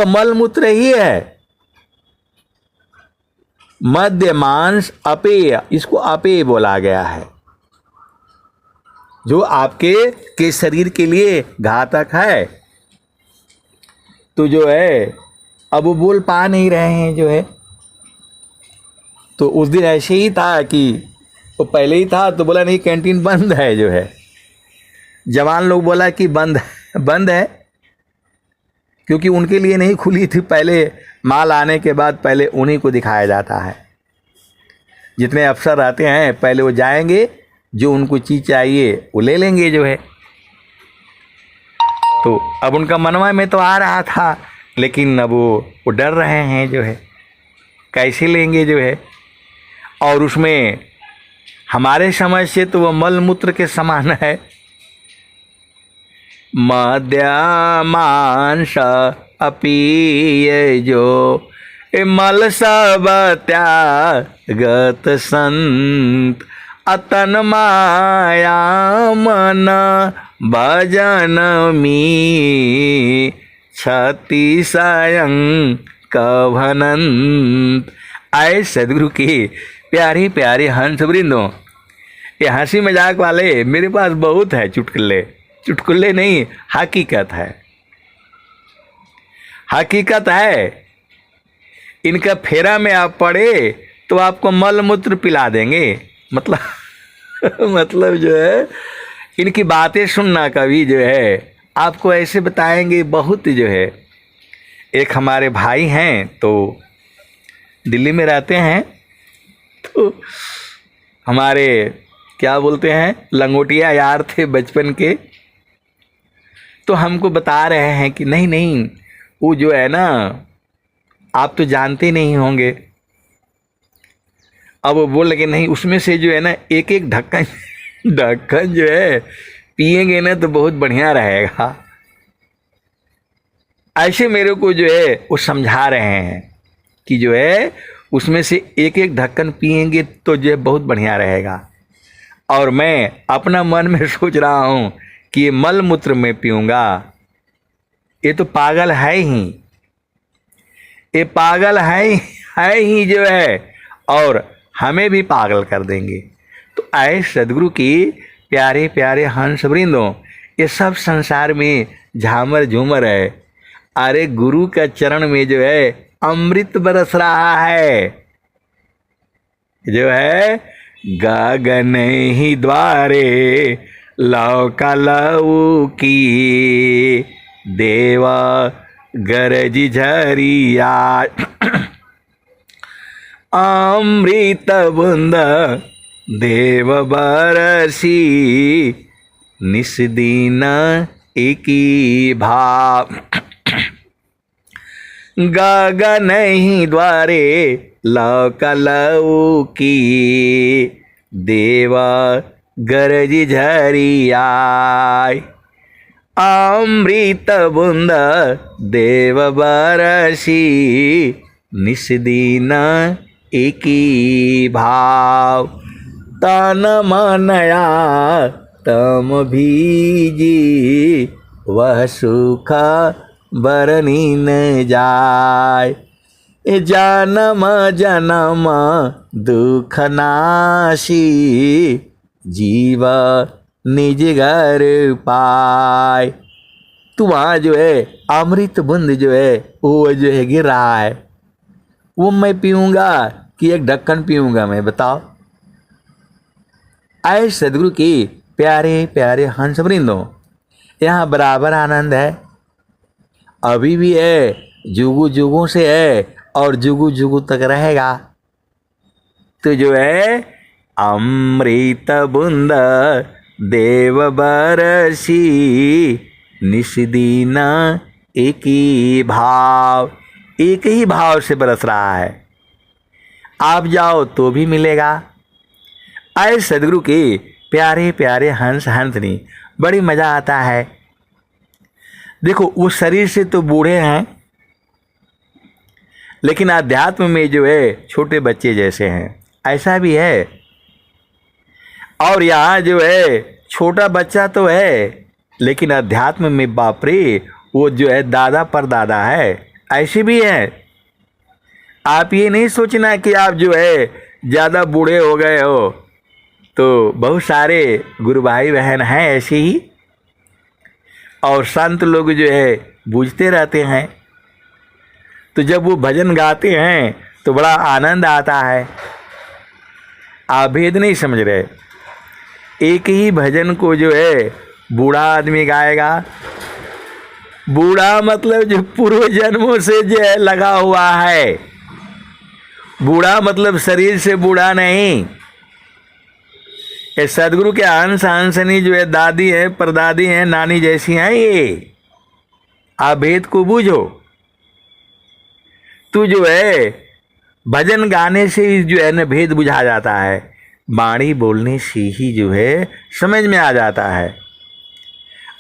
मल मूत्र ही है। मद्य मांस अपेय, इसको अपेय बोला गया है, जो आपके शरीर के लिए घातक है। तो जो है अब वो बोल पा नहीं रहे हैं जो है। तो उस दिन ऐसे ही था कि वो पहले ही था, तो बोला नहीं कैंटीन बंद है जो है। जवान लोग बोला कि बंद है, क्योंकि उनके लिए नहीं खुली थी। पहले माल आने के बाद पहले उन्हीं को दिखाया जाता है। जितने अफसर आते हैं पहले वो जाएंगे, जो उनको चीज़ चाहिए वो ले लेंगे जो है। तो अब उनका मनवा में तो आ रहा था, लेकिन अब वो डर रहे हैं जो है कैसे लेंगे जो है। और उसमें हमारे समझ से तो वो मल मूत्र के समान है। मद्य मांस अपेय जो मल सब त्यागत संत, अतन माया मन भजन मी, क्षति सायं कभनंत। आए सदगुरु के प्यारे प्यारे हंस वृंदों, ये हंसी मजाक वाले मेरे पास बहुत है। चुटकुले नहीं, हकीकत है। इनका फेरा में आप पड़े तो आपको मल मूत्र पिला देंगे। मतलब जो है इनकी बातें सुनना कभी जो है आपको ऐसे बताएंगे बहुत जो है। एक हमारे भाई हैं तो दिल्ली में रहते हैं, तो हमारे क्या बोलते हैं लंगोटिया यार थे बचपन के, तो हमको बता रहे हैं कि नहीं नहीं वो जो है ना आप तो जानते नहीं होंगे। अब वो बोल लगे नहीं उसमें से जो है ना एक एक ढक्कन ढक्कन जो है पिएंगे ना तो बहुत बढ़िया रहेगा। ऐसे मेरे को जो है वो समझा रहे हैं कि जो है उसमें से एक एक ढक्कन पिएंगे तो जो है बहुत बढ़िया रहेगा। और मैं अपना मन में सोच रहा हूँ कि ये मल मूत्र में पीऊँगा, ये तो पागल है ही, ये पागल है ही जो है, और हमें भी पागल कर देंगे। तो आए सदगुरु की प्यारे प्यारे हंस वृंदों, ये सब संसार में झामर झूमर है। अरे गुरु का चरण में जो है अमृत बरस रहा है, जो है गगन ही द्वारे लौका लऊ की देवा गरज झरिया अमृत बूंद देव बरसी निस दिन एकी भाव गगन ही द्वारे लौका लऊ की देवा गरज झरिया अमृत बूंद देव बरसी निस दिन एकी भाव तन मनया तम भीजी वह सुख बरनी न जाय जन्म जन्म दुख नाशी जीव निज घर पाय। तो वहाँ जो है अमृत बूंद जो है वो जो है गिर रहा है, वो मैं पीऊँगा कि एक ढक्कन पीऊँगा मैं, बताओ। आए सदगुरु की प्यारे प्यारे हंस वृंदों, यहाँ बराबर आनंद है, अभी भी है, जुगु जुगु से है और जुगु जुगु तक रहेगा। तो जो है अमृत बूंद देव बरसी निस दिन एक ही भाव, एक ही भाव से बरस रहा है। आप जाओ तो भी मिलेगा। आए सदगुरु के प्यारे प्यारे हंस हंसनी, बड़ी मजा आता है। देखो वो शरीर से तो बूढ़े हैं, लेकिन अध्यात्म में जो है छोटे बच्चे जैसे हैं, ऐसा भी है। और यहाँ जो है छोटा बच्चा तो है, लेकिन अध्यात्म में बाप रे वो जो है दादा पर दादा है, ऐसे भी है। आप ये नहीं सोचना कि आप जो है ज़्यादा बूढ़े हो गए हो, तो बहुत सारे गुरु भाई बहन हैं ऐसे ही, और संत लोग जो है बूझते रहते हैं। तो जब वो भजन गाते हैं तो बड़ा आनंद आता है। आप भेद नहीं समझ रहे, एक ही भजन को जो है बूढ़ा आदमी गाएगा। बूढ़ा मतलब जो पूर्व जन्मों से जो है लगा हुआ है, बूढ़ा मतलब शरीर से बूढ़ा नहीं। ये सदगुरु के हंस हंसनी जो है दादी है, परदादी हैं, नानी जैसी हैं ये। आप भेद को बूझो। तू जो है भजन गाने से ही जो है ना भेद बुझा जाता है, बाणी बोलने से ही जो है समझ में आ जाता है।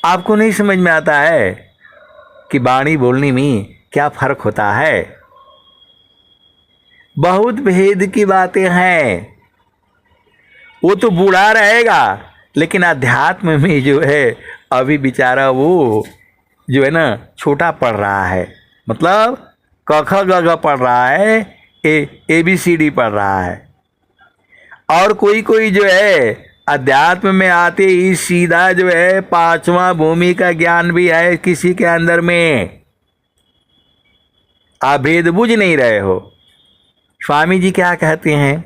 आपको नहीं समझ में आता है कि बाणी बोलने में क्या फर्क होता है। बहुत भेद की बातें हैं। वो तो बूढ़ा रहेगा, लेकिन अध्यात्म में जो है अभी बेचारा वो जो है ना छोटा पढ़ रहा है, मतलब क ख ग घ पढ़ रहा है, ABCD पढ़ रहा है। और कोई कोई जो है अध्यात्म में आते ही सीधा जो है पांचवा भूमि का ज्ञान भी है किसी के अंदर में। आप भेद बुझ नहीं रहे हो। स्वामी जी क्या कहते हैं,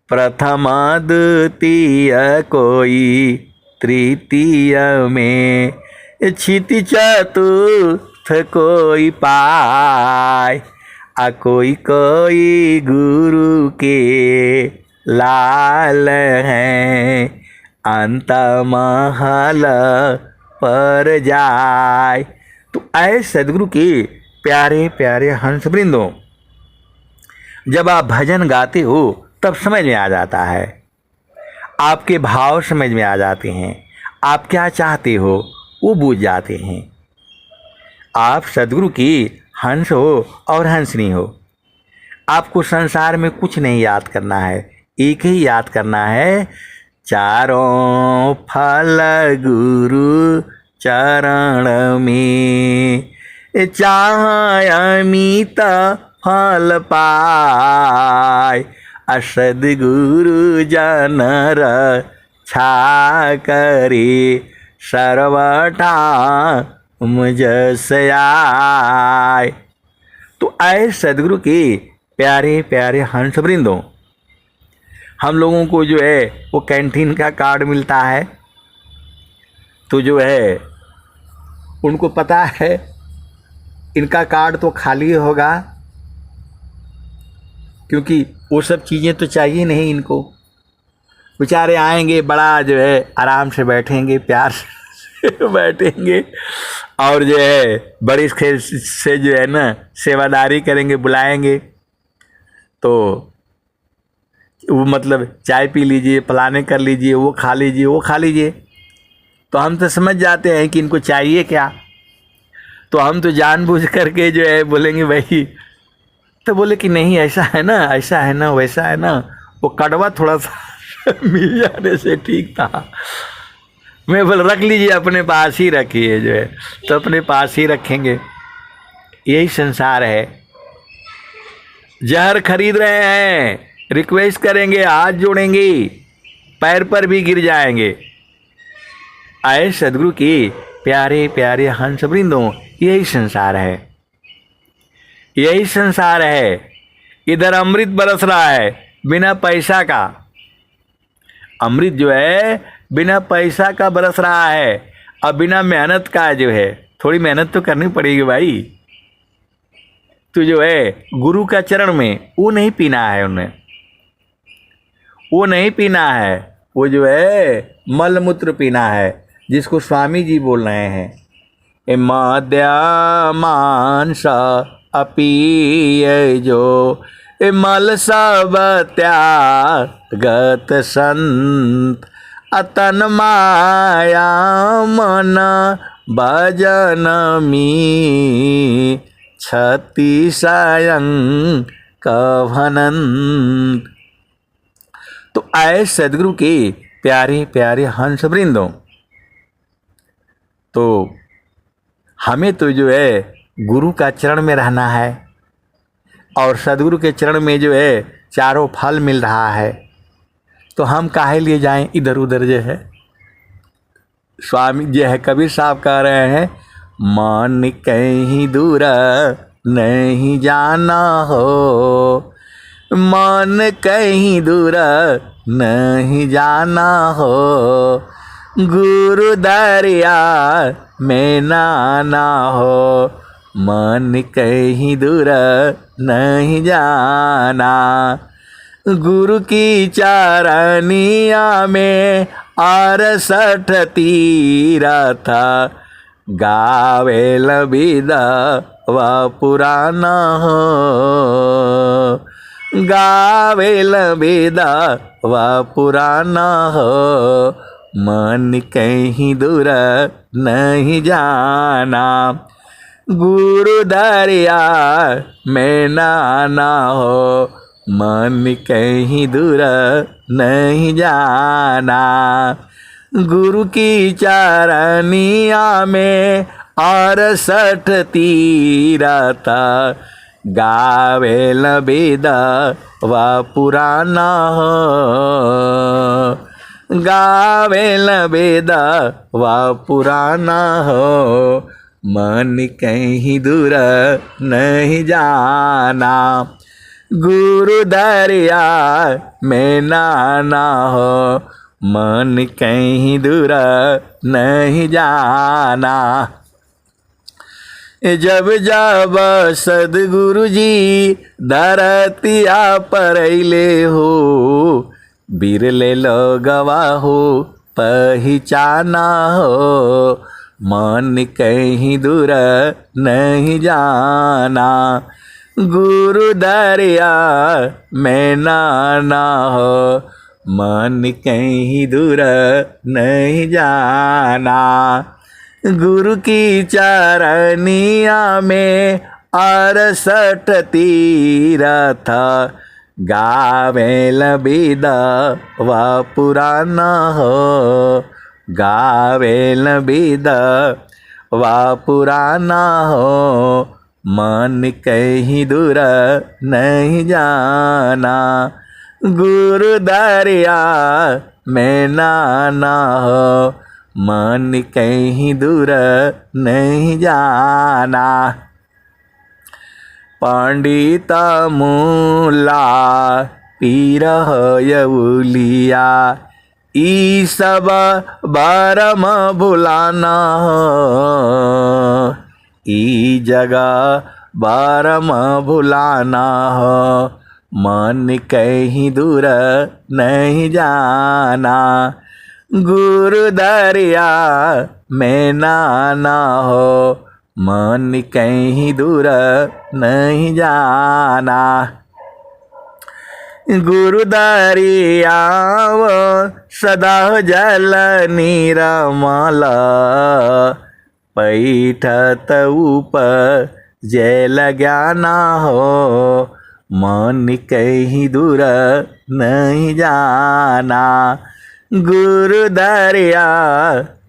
प्रथम द्वितीय कोई तृतीय में क्षिति चतुर्थ कोई पाय, कोई कोई गुरु के लाल हैं, अंत महल पर जाय। तो ऐ सदगुरु के प्यारे प्यारे हंस वृंदों, जब आप भजन गाते हो तब समझ में आ जाता है, आपके भाव समझ में आ जाते हैं, आप क्या चाहते हो वो बूझ जाते हैं। आप सदगुरु की हंस हो और हंसनी हो। आपको संसार में कुछ नहीं याद करना है, एक ही याद करना है, चारों फल गुरु चरण में, चाह अमित फल पाय, सद्गुरु जन रक्षा करे, सर्वथा मुझ से आय। तो ऐ सदगुरु के प्यारे प्यारे हंस वृंदों, हम लोगों को जो है वो कैंटीन का कार्ड मिलता है, तो जो है उनको पता है इनका कार्ड तो खाली होगा, क्योंकि वो सब चीज़ें तो चाहिए नहीं इनको। बेचारे आएंगे, बड़ा जो है आराम से बैठेंगे, प्यार से बैठेंगे, और जो है बड़ी से जो है ना सेवादारी करेंगे, बुलाएंगे, तो वो मतलब चाय पी लीजिए, फलाने कर लीजिए, वो खा लीजिए, वो खा लीजिए। तो हम तो समझ जाते हैं कि इनको चाहिए क्या, तो हम तो जानबूझ करके जो है बोलेंगे भाई, तो बोले कि नहीं ऐसा है ना, ऐसा है ना, वैसा है ना, वो कड़वा थोड़ा सा मिल जाने से ठीक था। मैं बोल रख लीजिए, अपने पास ही रखिए, जो है तो अपने पास ही रखेंगे। यही संसार है। जहर खरीद रहे हैं, रिक्वेस्ट करेंगे, हाथ जोड़ेंगे, पैर पर भी गिर जाएंगे। आए सदगुरु की प्यारे प्यारे हंस वृंदों, यही संसार है, यही संसार है। इधर अमृत बरस रहा है बिना पैसा का, अमृत जो है बिना पैसा का बरस रहा है, और बिना मेहनत का जो है, थोड़ी मेहनत तो करनी पड़ेगी भाई। तो जो है गुरु का चरण में वो नहीं पीना है, उन्हें वो नहीं पीना है, वो जो है मल मूत्र पीना है, जिसको स्वामी जी बोल रहे हैं, मद्या मांस अपीय जो, मल सब त्यागत संत, अतन माया मन भजन मी, छति सायं कभनंत। तो आए सदगुरु के प्यारे प्यारे हंस वृंदों, तो हमें तो जो है गुरु का चरण में रहना है, और सदगुरु के चरण में जो है चारों फल मिल रहा है, तो हम काहे लिए जाएं इधर उधर। जो है स्वामी जो है कबीर साहब कह रहे हैं, मन कहीं दूर नहीं जाना हो, मन कहीं दूर नहीं जाना हो, गुरु दरिया में नाना हो, मन कहीं दूर नहीं जाना, गुरु की चरनिया में 68 तीरथ, गावे लबिदा व पुराना हो, गावे लबिदा व पुराना हो, मन कहीं दूर नहीं जाना, गुरु दरिया में नाना हो, मन कहीं दूर नहीं जाना, गुरु की चरनिया में 68 तीरथ, गावे लबिदा व पुराना हो, गावे लबिदा व पुराना हो, मन कहीं दूर नहीं जाना, गुरु दरिया में नाना हो, मन कहीं दूर नहीं जाना। जब जब सदगुरु जी धरतिया पर अइले हो, बिरले लोगवा हो पहचाना हो, मन कहीं दूर नहीं जाना। गुरु दरिया में नाना हो, मन कहीं दूर नहीं जाना। गुरु की चरनिया में 68 तीरथ, गावेल विधवा पुराना हो, गावेल विधवा पुराना हो, मन कहीं दूर नहीं जाना। गुरु दरिया में नाना हो, मन कहीं दूर नहीं जाना। पंडित मूला पीर यउलिया, ई सब बरम भुलाना हो, ई जगह बरम भुलाना हो, मन कहीं दूर नहीं जाना। गुरु दरिया में नाना हो, मन कहीं दूर नहीं जाना। गुरु दरिया सदा जल निरमल, पैठत ऊपर जल ज्ञाना हो, मन कहीं दूर नहीं जाना। गुरु दरिया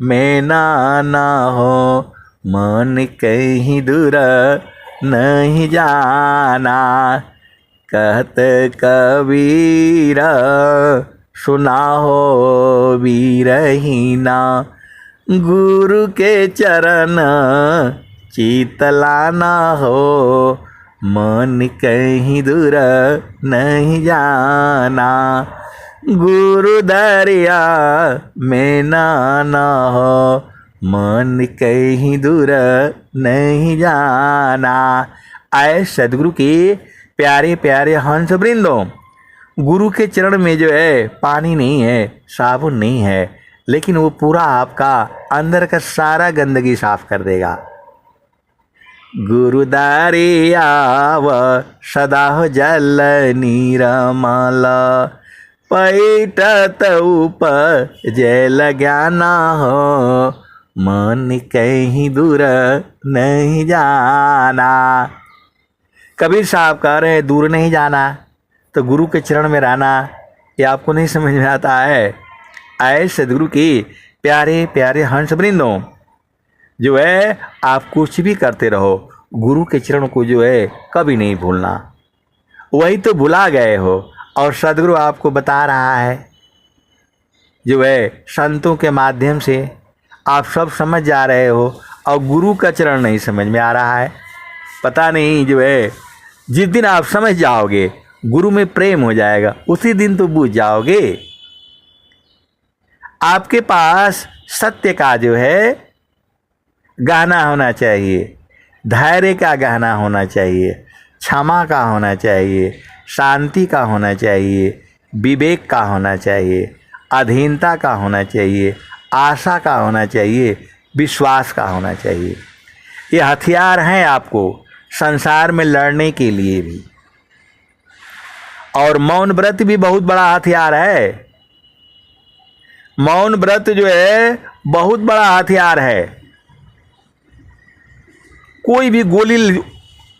में नाना हो, मन कहीं दूर नहीं जाना। कहत कबीर सुना हो वीरहीना, गुरु के चरण चितलाना हो, मन कहीं दूर नहीं जाना। गुरु दरिया में नाना हो, मन कहीं दूर नहीं जाना। आए सदगुरु के प्यारे प्यारे हंस वृंदों, गुरु के चरण में जो है पानी नहीं है, साबुन नहीं है, लेकिन वो पूरा आपका अंदर का सारा गंदगी साफ कर देगा। गुरु दरिया व सदा जल निरमल, पैठत ऊपर जल ज्ञाना हो, मन कहीं दूर नहीं जाना। कबीर साहब कह रहे हैं दूर नहीं जाना, तो गुरु के चरण में रहना, ये आपको नहीं समझ में आता है। आए सदगुरु के प्यारे प्यारे हंस वृंदों, जो है आप कुछ भी करते रहो, गुरु के चरण को जो है कभी नहीं भूलना। वही तो भुला गए हो, और सदगुरु आपको बता रहा है, जो है संतों के माध्यम से आप सब समझ जा रहे हो, और गुरु का चरण नहीं समझ में आ रहा है। पता नहीं, जो है जिस दिन आप समझ जाओगे, गुरु में प्रेम हो जाएगा, उसी दिन तो बूझ जाओगे। आपके पास सत्य का जो है गहना होना चाहिए, धैर्य का गहना होना चाहिए, क्षमा का होना चाहिए, शांति का होना चाहिए, विवेक का होना चाहिए, अधीनता का होना चाहिए, आशा का होना चाहिए, विश्वास का होना चाहिए। ये हथियार हैं आपको संसार में लड़ने के लिए भी। और मौन व्रत भी बहुत बड़ा हथियार है। मौन व्रत जो है बहुत बड़ा हथियार है। कोई भी गोली,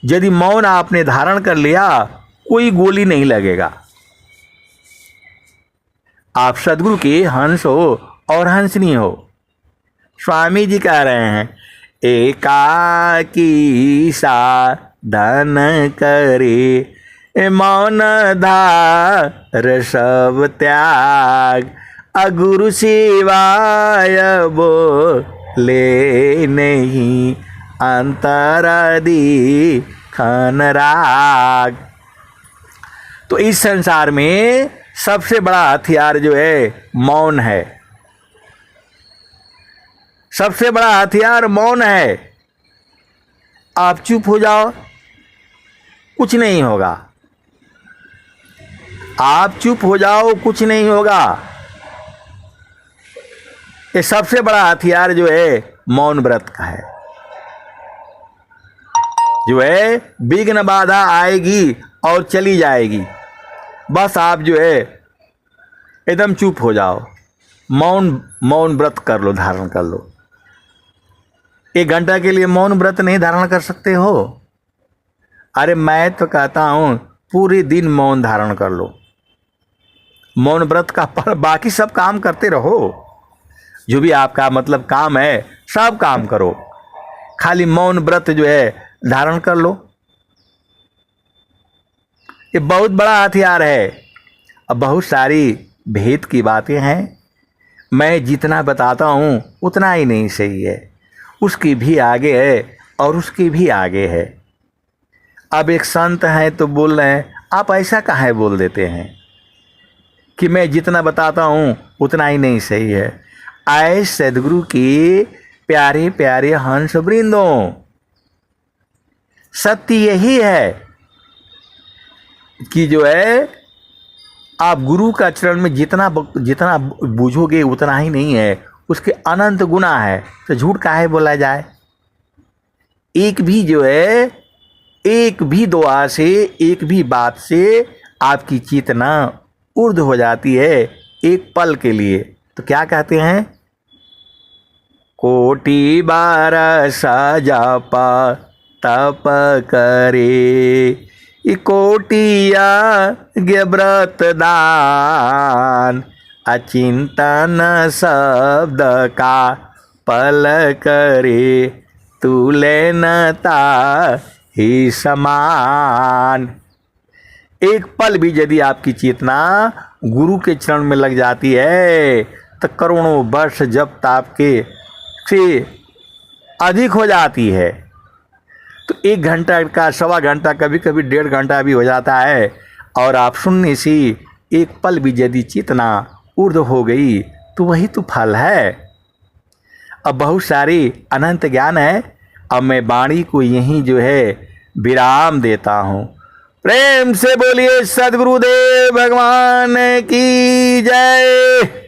यदि मौन आपने धारण कर लिया, कोई गोली नहीं लगेगा। आप सदगुरु के हंस हो और हंसनी हो। स्वामी जी कह रहे हैं, एकाकी साधन करे, मौन धार सब त्याग, अगुरु सिवाय बोले नहीं, अंतरादि खन राग। तो इस संसार में सबसे बड़ा हथियार जो है मौन है। सबसे बड़ा हथियार मौन है। आप चुप हो जाओ, कुछ नहीं होगा। आप चुप हो जाओ, कुछ नहीं होगा। ये सबसे बड़ा हथियार जो है मौन व्रत का है। जो है विघ्न बाधा आएगी और चली जाएगी, बस आप जो है एकदम चुप हो जाओ, मौन व्रत कर लो, धारण कर लो। 1 घंटा के लिए मौन व्रत नहीं धारण कर सकते हो? अरे मैं तो कहता हूं पूरे दिन मौन धारण कर लो। मौन व्रत का पर बाकी सब काम करते रहो, जो भी आपका मतलब काम है सब काम करो, खाली मौन व्रत जो है धारण कर लो। ये बहुत बड़ा हथियार है। अब बहुत सारी भेद की बातें हैं, मैं जितना बताता हूं उतना ही नहीं सही है, उसकी भी आगे है और उसकी भी आगे है। अब एक संत हैं तो बोल रहे हैं, आप ऐसा काहे बोल देते हैं कि मैं जितना बताता हूं उतना ही नहीं सही है। आए सदगुरु की प्यारे प्यारे हंस वृंदों, सत्य यही है कि जो है आप गुरु का चरण में जितना बूझोगे उतना ही नहीं है, उसके अनंत गुना है, तो झूठ काहे बोला जाए। एक भी जो है, एक भी दुआ से, एक भी बात से आपकी चेतना ऊर्ध्व हो जाती है एक पल के लिए। तो क्या कहते हैं, कोटि बार सजापा तप करे, कोटिया व्रत दान, अचिंतन शब्द का पल करे, तुलनता ही समान। एक पल भी यदि आपकी चेतना गुरु के चरण में लग जाती है तो करोड़ों वर्ष जब ताप के से अधिक हो जाती है। तो 1 घंटा का, 1.25 घंटा, कभी कभी 1.5 घंटा भी हो जाता है, और आप सुनने से एक पल भी यदि चेतना ऊर्ध्व हो गई तो वही तो फल है। अब बहुत सारी अनंत ज्ञान है। अब मैं वाणी को यहीं जो है विराम देता हूँ। प्रेम से बोलिए सद्गुरुदेव भगवान की जय।